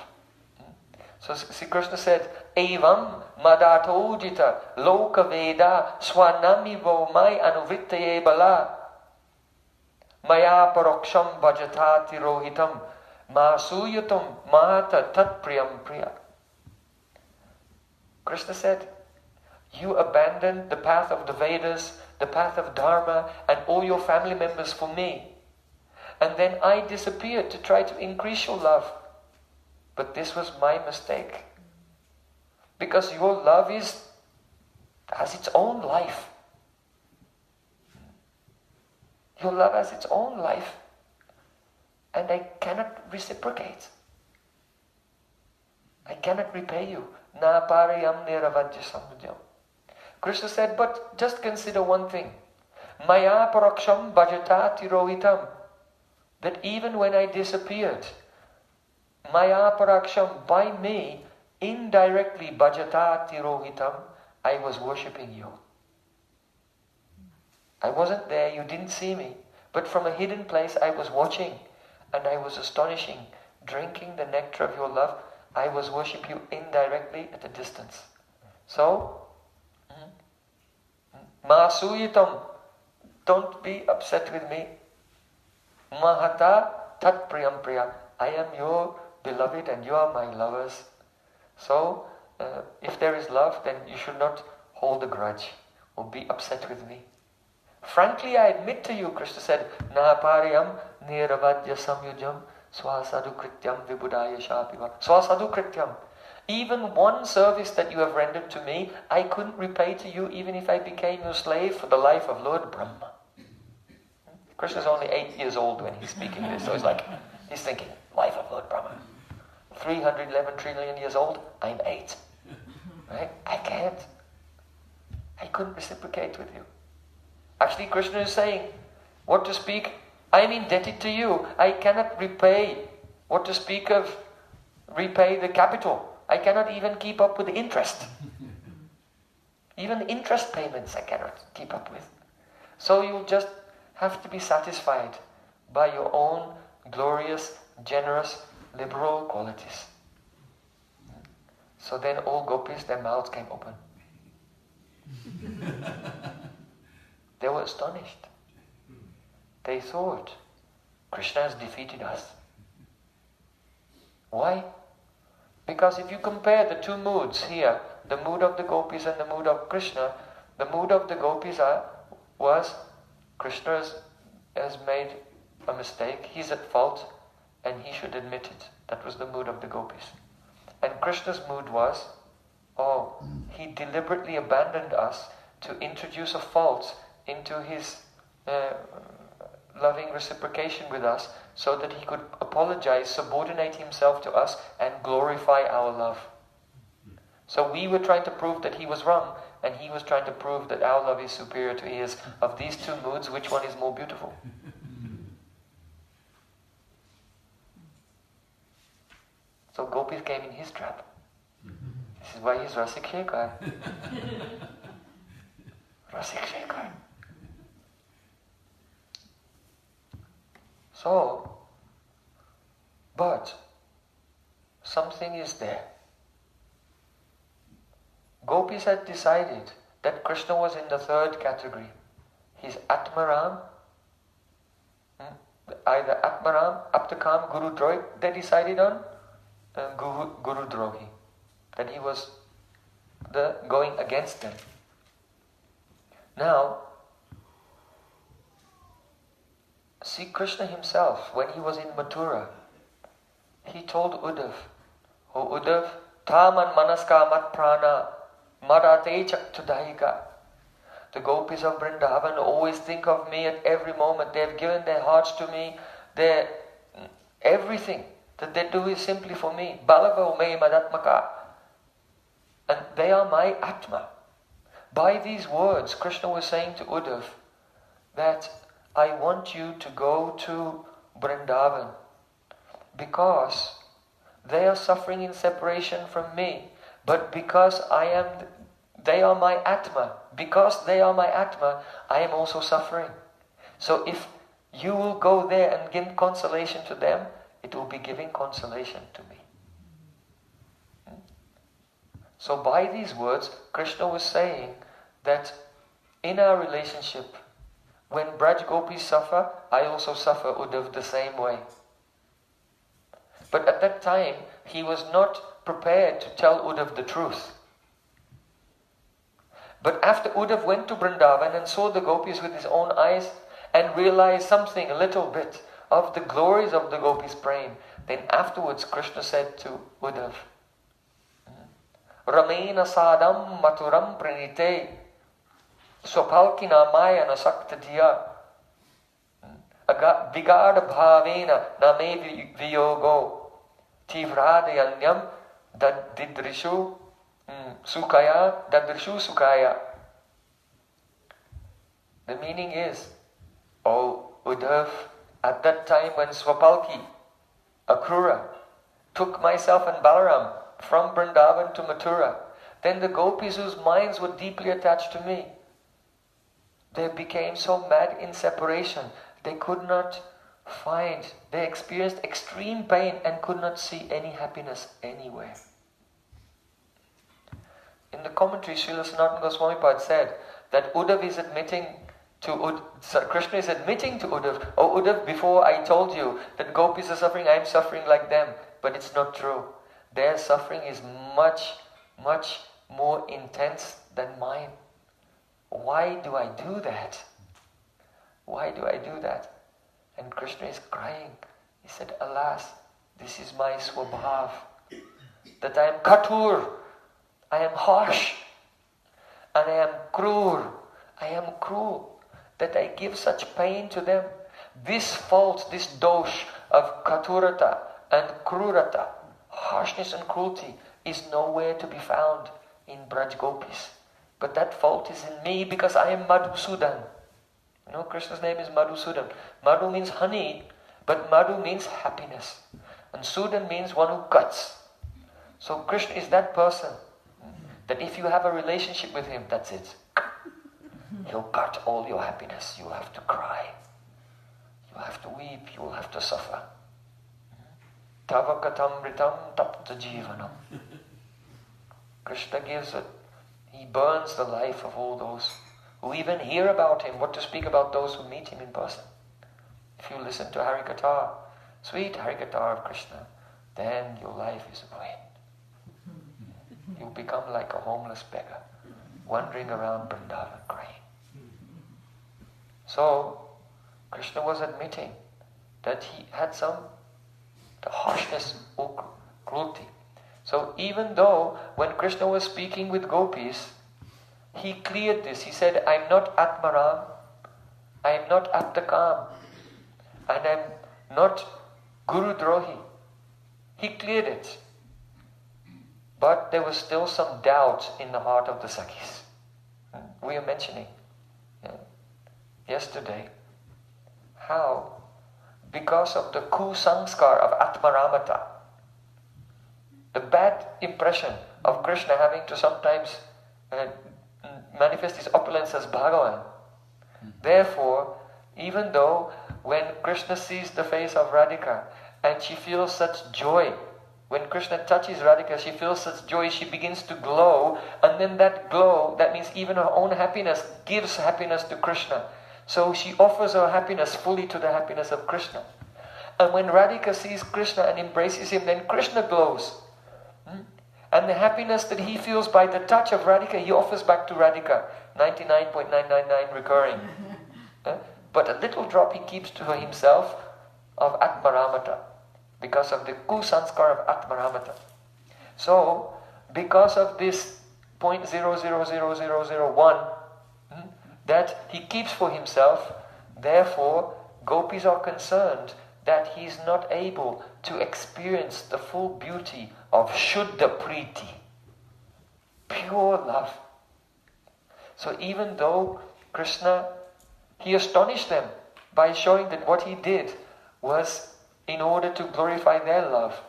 So Sri Krishna said, Evam madato jita loka veda swanamivo mai anuvrittaye bala maya paroksham bhajatati rohitam masuyatam mata tatpriyam priya. Krishna said, you abandoned the path of the Vedas, the path of Dharma, and all your family members for me. And then I disappeared to try to increase your love. But this was my mistake. Because your love has its own life. Your love has its own life. And I cannot reciprocate. I cannot repay you. Na parayam niravajya samudhyam. Krishna said, but just consider one thing. Maya paraksham bhajata tirohitam. that even when I disappeared, Maya Paraksham, by me, indirectly bhajata tirohitam, I was worshipping you. I wasn't there, you didn't see me, but from a hidden place I was watching, and I was astonishing, drinking the nectar of your love. I was worshipping you indirectly at a distance. So, Masuyitam, don't be upset with me. Mahata tat priyam priya, I am your beloved and you are my lovers. So, if there is love, then you should not hold a grudge or be upset with me. Frankly, I admit to you, Krishna said, Nahapariyam niravadya samyujam swasadhu krityam vibudaya shapiva. Swasadhu krityam. Even one service that you have rendered to me, I couldn't repay to you even if I became your slave for the life of Lord Brahma. Krishna is only 8 years old when he's speaking this, so he's thinking, life of Lord Brahma. 311 trillion years old, I'm 8. Right? I can't. I couldn't reciprocate with you. Actually, Krishna is saying, what to speak? I'm indebted to you. I cannot repay. What to speak of repay the capital? I cannot even keep up with the interest. Even the interest payments I cannot keep up with. So you'll just have to be satisfied by your own glorious, generous, liberal qualities. So then all gopis, their mouths came open. They were astonished. They thought, Krishna has defeated us. Why? Because if you compare the two moods here, the mood of the gopis and the mood of Krishna, the mood of the gopis was Krishna has made a mistake, he's at fault, and he should admit it. That was the mood of the gopis. And Krishna's mood was, he deliberately abandoned us to introduce a fault into his loving reciprocation with us so that he could apologize, subordinate himself to us and glorify our love. So we were trying to prove that he was wrong and he was trying to prove that our love is superior to his. Of these two moods, which one is more beautiful? So gopis came in his trap. This is why he's Rasik Shekhar. Rasik Shekhar. So, but something is there. Gopis had decided that Krishna was in the third category. He's Atmaram, either Atmaram, Aptakam, Guru Drohi. They decided on Guru Drohi, that he was going against them. Now, see, Krishna himself, when he was in Mathura, he told Uddhav, "O Uddhav, Taman Manaska Mat Prana Marate Chaktudahika." The gopis of Vrindavan always think of me at every moment. They have given their hearts to me. Everything that they do is simply for me. Balava me madatmaka. And they are my Atma. By these words, Krishna was saying to Uddhav that I want you to go to Vrindavan because they are suffering in separation from me. But because they are my Atma. Because they are my Atma, I am also suffering. So if you will go there and give consolation to them, it will be giving consolation to me. So by these words, Krishna was saying that in our relationship, when Braj Gopis suffer, I also suffer, Uddhav, the same way. But at that time, he was not prepared to tell Uddhav the truth. But after Uddhav went to Vrindavan and saw the gopis with his own eyes and realized something, a little bit, of the glories of the gopis praying, then afterwards Krishna said to Uddhav, Ramena sadam maturam pranite swapalkina maya nasakta diya vigada bhavena name viyogo tivradayanyam didrishu sukaya. The meaning is, O Uddhav, At that time when Swapalki, Akrura, took myself and Balaram from Vrindavan to Mathura, then the gopis whose minds were deeply attached to me, they became so mad in separation, they could not find, they experienced extreme pain and could not see any happiness anywhere. In the commentary, Srila Sanatana Goswami Pad said that Uddhav is admitting to Krishna is admitting to Uddhav, "Oh Uddhav, before I told you that gopis are suffering, I am suffering like them." But it's not true. Their suffering is much, much more intense than mine. Why do I do that? Why do I do that? And Krishna is crying. He said, "Alas, this is my swabhav, that I am katur, I am harsh, and I am cruel, that I give such pain to them. This fault, this dosh of katurata and krurata, harshness and cruelty, is nowhere to be found in Braj Gopis. But that fault is in me because I am Madhusudan." You know, Krishna's name is Madhusudan. Madhu means honey, but Madhu means happiness. And Sudan means one who cuts. So Krishna is that person that if you have a relationship with him, that's it. He'll cut all your happiness. You'll have to cry. You'll have to weep. You'll have to suffer. Tava katamritam tapta jivanam. Krishna gives it. He burns the life of all those who even hear about him. What to speak about those who meet him in person. If you listen to Harikatha, sweet Harikatha of Krishna, then your life is ruined. You become like a homeless beggar, wandering around Vrindavan crying. So, Krishna was admitting that he had some harshness or cruelty. So even though when Krishna was speaking with gopis, he cleared this. He said, "I am not Atmaram, I am not Aptakam, and I am not Guru Drohi." He cleared it. But there was still some doubt in the heart of the Sakhis. We are mentioning yesterday how, because of the kusanskar of Atmaramata, the bad impression of Krishna having to sometimes manifest his opulence as Bhagavan. Therefore, even though when Krishna sees the face of Radhika and she feels such joy, when Krishna touches Radhika, she feels such joy, she begins to glow, and then that glow, that means even her own happiness, gives happiness to Krishna. So she offers her happiness fully to the happiness of Krishna. And when Radhika sees Krishna and embraces him, then Krishna glows. And the happiness that he feels by the touch of Radhika, he offers back to Radhika. 99.999 recurring. But a little drop he keeps to himself of Atmaramata, because of the kusanskar of Atmaramata. So, because of this 0.000001 that he keeps for himself, therefore gopis are concerned that he is not able to experience the full beauty of Shuddha Priti, pure love. So even though Krishna, he astonished them by showing that what he did was in order to glorify their love,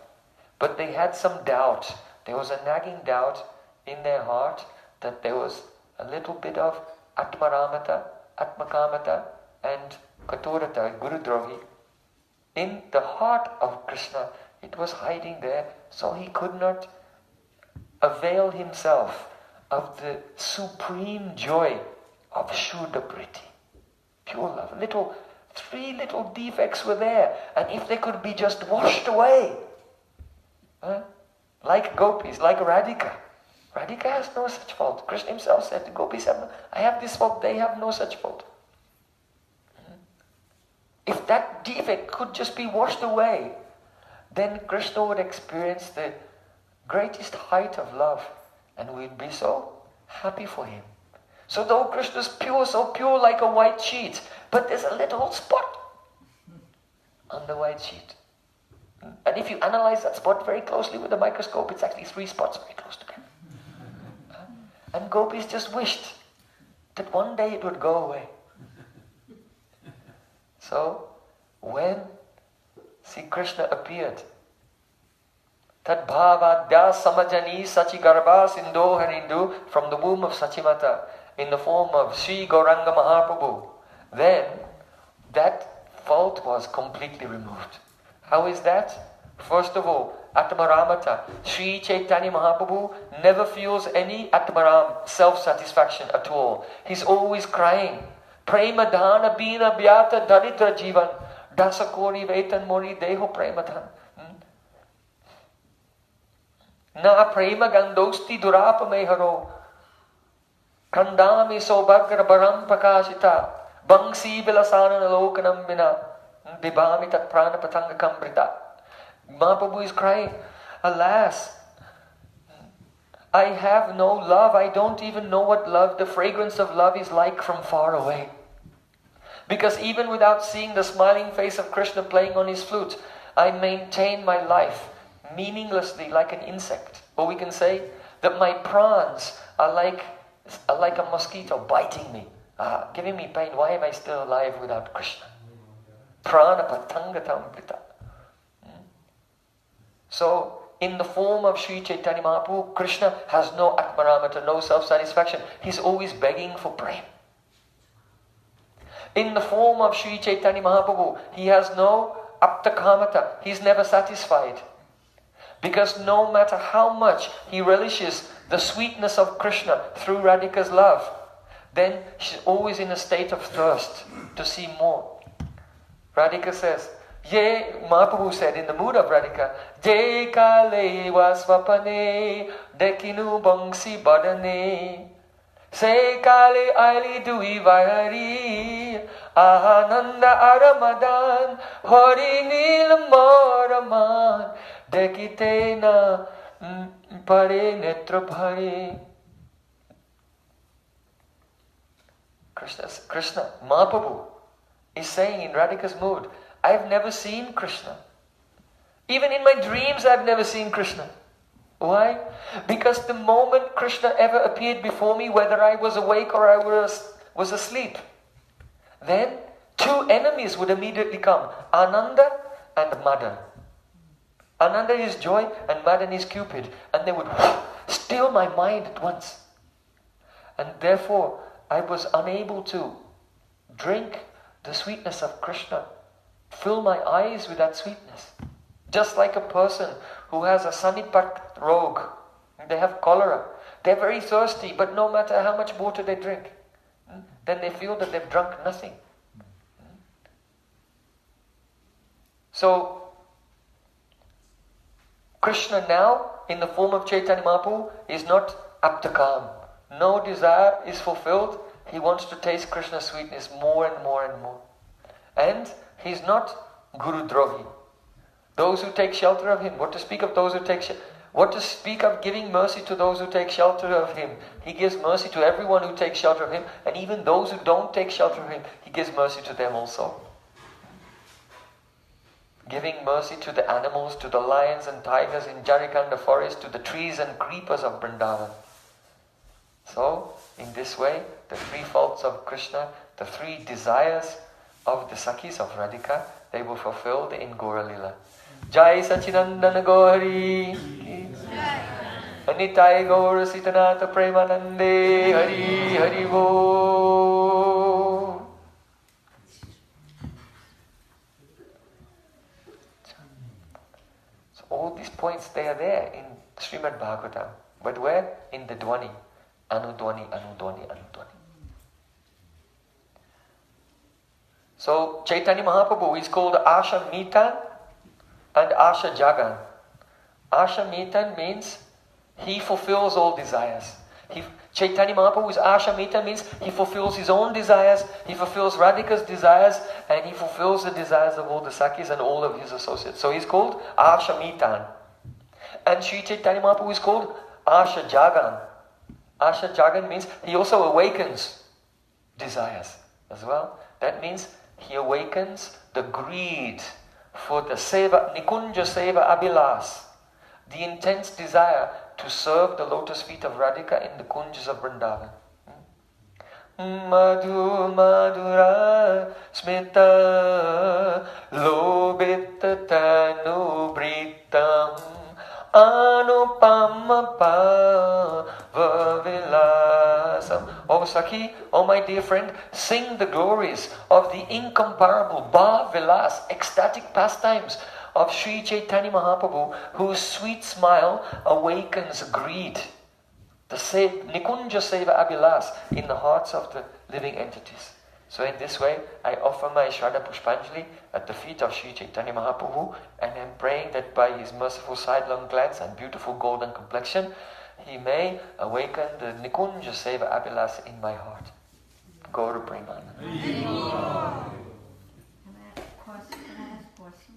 but they had some doubt. There was a nagging doubt in their heart that there was a little bit of Atmaramata, Atmakamata and Katurata, Gurudrohi. In the heart of Krishna, it was hiding there, so he could not avail himself of the supreme joy of Shuddha Priti, pure love. Three little defects were there, and if they could be just washed away, like gopis, like Radhika. Radhika has no such fault. Krishna himself said, the gopis have I have this fault, they have no such fault. If that defect could just be washed away, then Krishna would experience the greatest height of love, and we'd be so happy for him. So though Krishna's pure, so pure like a white sheet, but there's a little spot on the white sheet. And if you analyze that spot very closely with a microscope, it's actually 3 spots very close together. And gopis just wished that one day it would go away. So, when see Krishna appeared. Tad bhavadya samajani sachigarbha sindo harindu, from the womb of Sachimata, in the form of Sri Gauranga Mahaprabhu. Then that fault was completely removed. How is that? First of all, Atmaramata. Sri Chaitanya Mahaprabhu never feels any Atmaram, self-satisfaction at all. He's always crying. Premadhana bina vyata daritra jivan dasakori vetan mori deho premadhan. Na prema gandosti durapa meharo kandami sobagra baram prakashita bangsi vilasana lokanam vina dibami tat prana patanga kambrita. Mahaprabhu is crying, alas, I have no love. I don't even know what love, the fragrance of love is like from far away. Because even without seeing the smiling face of Krishna playing on his flute, I maintain my life meaninglessly like an insect. Or we can say that my prans are like a mosquito biting me, giving me pain. Why am I still alive without Krishna? Prana patangatambrita. So, in the form of Sri Chaitanya Mahaprabhu, Krishna has no atmaramata, no self-satisfaction. He's always begging for prema. In the form of Sri Chaitanya Mahaprabhu, he has no aptakamata. He's never satisfied. Because no matter how much he relishes the sweetness of Krishna through Radhika's love, then she's always in a state of thirst to see more. Radhika says, Ye, Mahaprabhu said in the mood of Radhika, Je kale vasvapane dekinu bangsi badane Se kale aili dui vahari Ahananda aramadan Hari nil maraman Dekite na pare netra bhare. Krishna, Mahaprabhu is saying in Radhika's mood, I've never seen Krishna. Even in my dreams, I've never seen Krishna. Why? Because the moment Krishna ever appeared before me, whether I was awake or I was asleep, then two enemies would immediately come, Ananda and Madan. Ananda is joy and Madan is Cupid, and they would steal my mind at once. And therefore, I was unable to drink the sweetness of Krishna, fill my eyes with that sweetness. Just like a person who has a sanipat rog, they have cholera. They're very thirsty, but no matter how much water they drink, then they feel that they've drunk nothing. So, Krishna now, in the form of Chaitanya Mahaprabhu, is not aptakam. No desire is fulfilled. He wants to taste Krishna's sweetness more and more and more. And he's not Guru Drohi. Those who take shelter of him, what to speak of those who take shelter? What to speak of giving mercy to those who take shelter of him? He gives mercy to everyone who takes shelter of him, and even those who don't take shelter of him, he gives mercy to them also. Giving mercy to the animals, to the lions and tigers in Jarikanda forest, to the trees and creepers of Vrindavan. So, in this way, the three faults of Krishna, the three desires of the Sakhis of Radhika, they were fulfilled in Gaura Lila. Jai Sachinandana Gauri Anitai Gaura Sitanata Premanande Hari Hari Bo. So all these points, they are there in Srimad Bhagavatam. But where? In the Dwani. Anudwani, Anudwani, Anudwani. So Chaitanya Mahaprabhu is called Asha Mitan and Asha Jagan. Asha Mitan means he fulfills all desires. Chaitanya Mahaprabhu is Asha Mitan means he fulfills his own desires, he fulfills Radhika's desires, and he fulfills the desires of all the Sakhis and all of his associates. So he's called Asha Mitan. And Sri Chaitanya Mahaprabhu is called Asha Jagan. Asha Jagan means he also awakens desires as well. That means he awakens the greed for the seva, Nikunja Seva Abhilas, the intense desire to serve the lotus feet of Radhika in the kunjas of Vrindavan. Madhu Madhura Smita Lobita Tanubritam Anupama Vilasam. Oh Sakhi, oh my dear friend, sing the glories of the incomparable Bha Vilas, ecstatic pastimes of Sri Chaitanya Mahaprabhu, whose sweet smile awakens greed. The Nikunja Seva Abhilas in the hearts of the living entities. So in this way, I offer my Shraddha Pushpanjali at the feet of Sri Chaitanya Mahaprabhu, and am praying that by his merciful sidelong glance and beautiful golden complexion, he may awaken the Nikunja Seva Abhilas in my heart. Gaura Premana. Can I ask a question?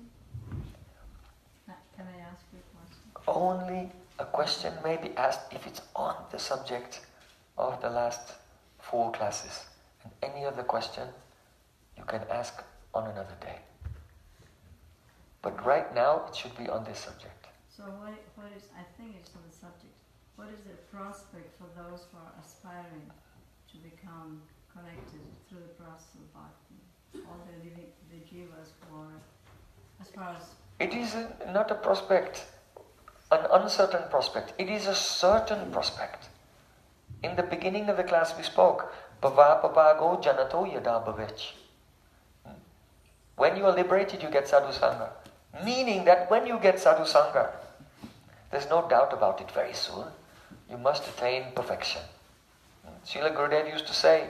Can I ask you a question? Only a question may be asked if it's on the subject of the last 4 classes. And any other question you can ask on another day. But right now it should be on this subject. So what is, I think it's on the subject, what is the prospect for those who are aspiring to become connected through the process of bhakti? All the jivas who are, as far as... It is not a prospect, an uncertain prospect. It is a certain prospect. In the beginning of the class we spoke, Bhavapapago janato yada bhavech. When you are liberated, you get Sadhu Sanga. Meaning that when you get Sadhu Sanga, there's no doubt about it very soon, you must attain perfection. Srila Gurudev used to say,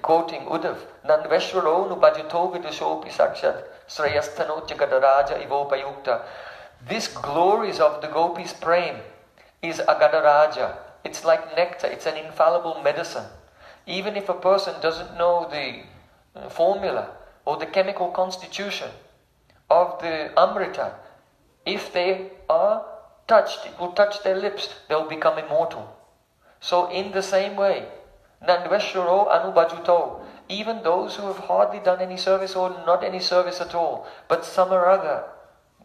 quoting Uddhav, Nandveshwaro nubhajato vidushopi sakshat srayasthano jagadaraja ivopayukta. This glories of the gopis' prem is agadaraja. It's like nectar, it's an infallible medicine. Even if a person doesn't know the formula or the chemical constitution of the Amrita, if they are touched, it will touch their lips, they'll become immortal. So in the same way, Nandveshwaro anubhajuto, even those who have hardly done any service or not any service at all, but samaraga,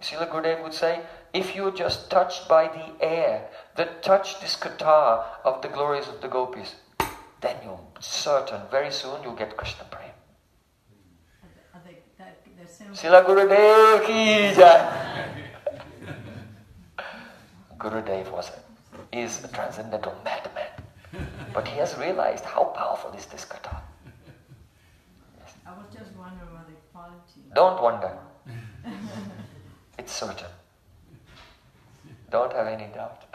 Srila Gurudev would say, if you're just touched by the air that touched this katar of the glories of the gopis, then you're certain, very soon you'll get Krishna Prem. Srila Gurudev ki jai. Gurudev is a transcendental madman, but he has realized how powerful is this katar. Yes. I was just wondering about the quality. Don't wonder. It's certain. Don't have any doubt.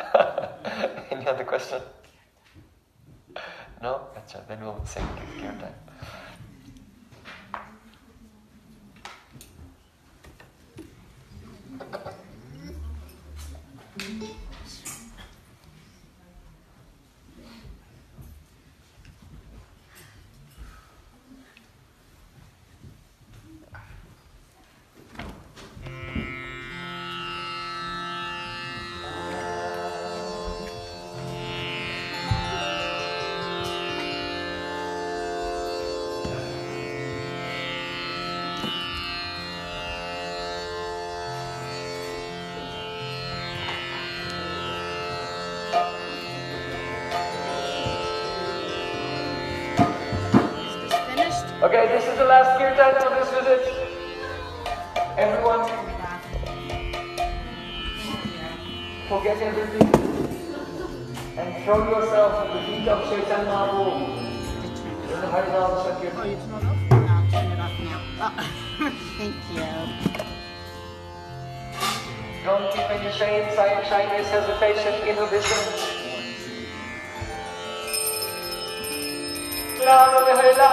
Any other question? No? That's right. Then we'll sing kirtan. Okay, this is the last kirtan for this visit. Everyone, forget everything and throw yourself at the feet of Chaitanya Mahaprabhu in the Harinam Sankirtan. Oh, you turn it off? No, I'll turn it off now. Thank you. Don't keep any shame, shyness, hesitation, inhibition. Ram Vihela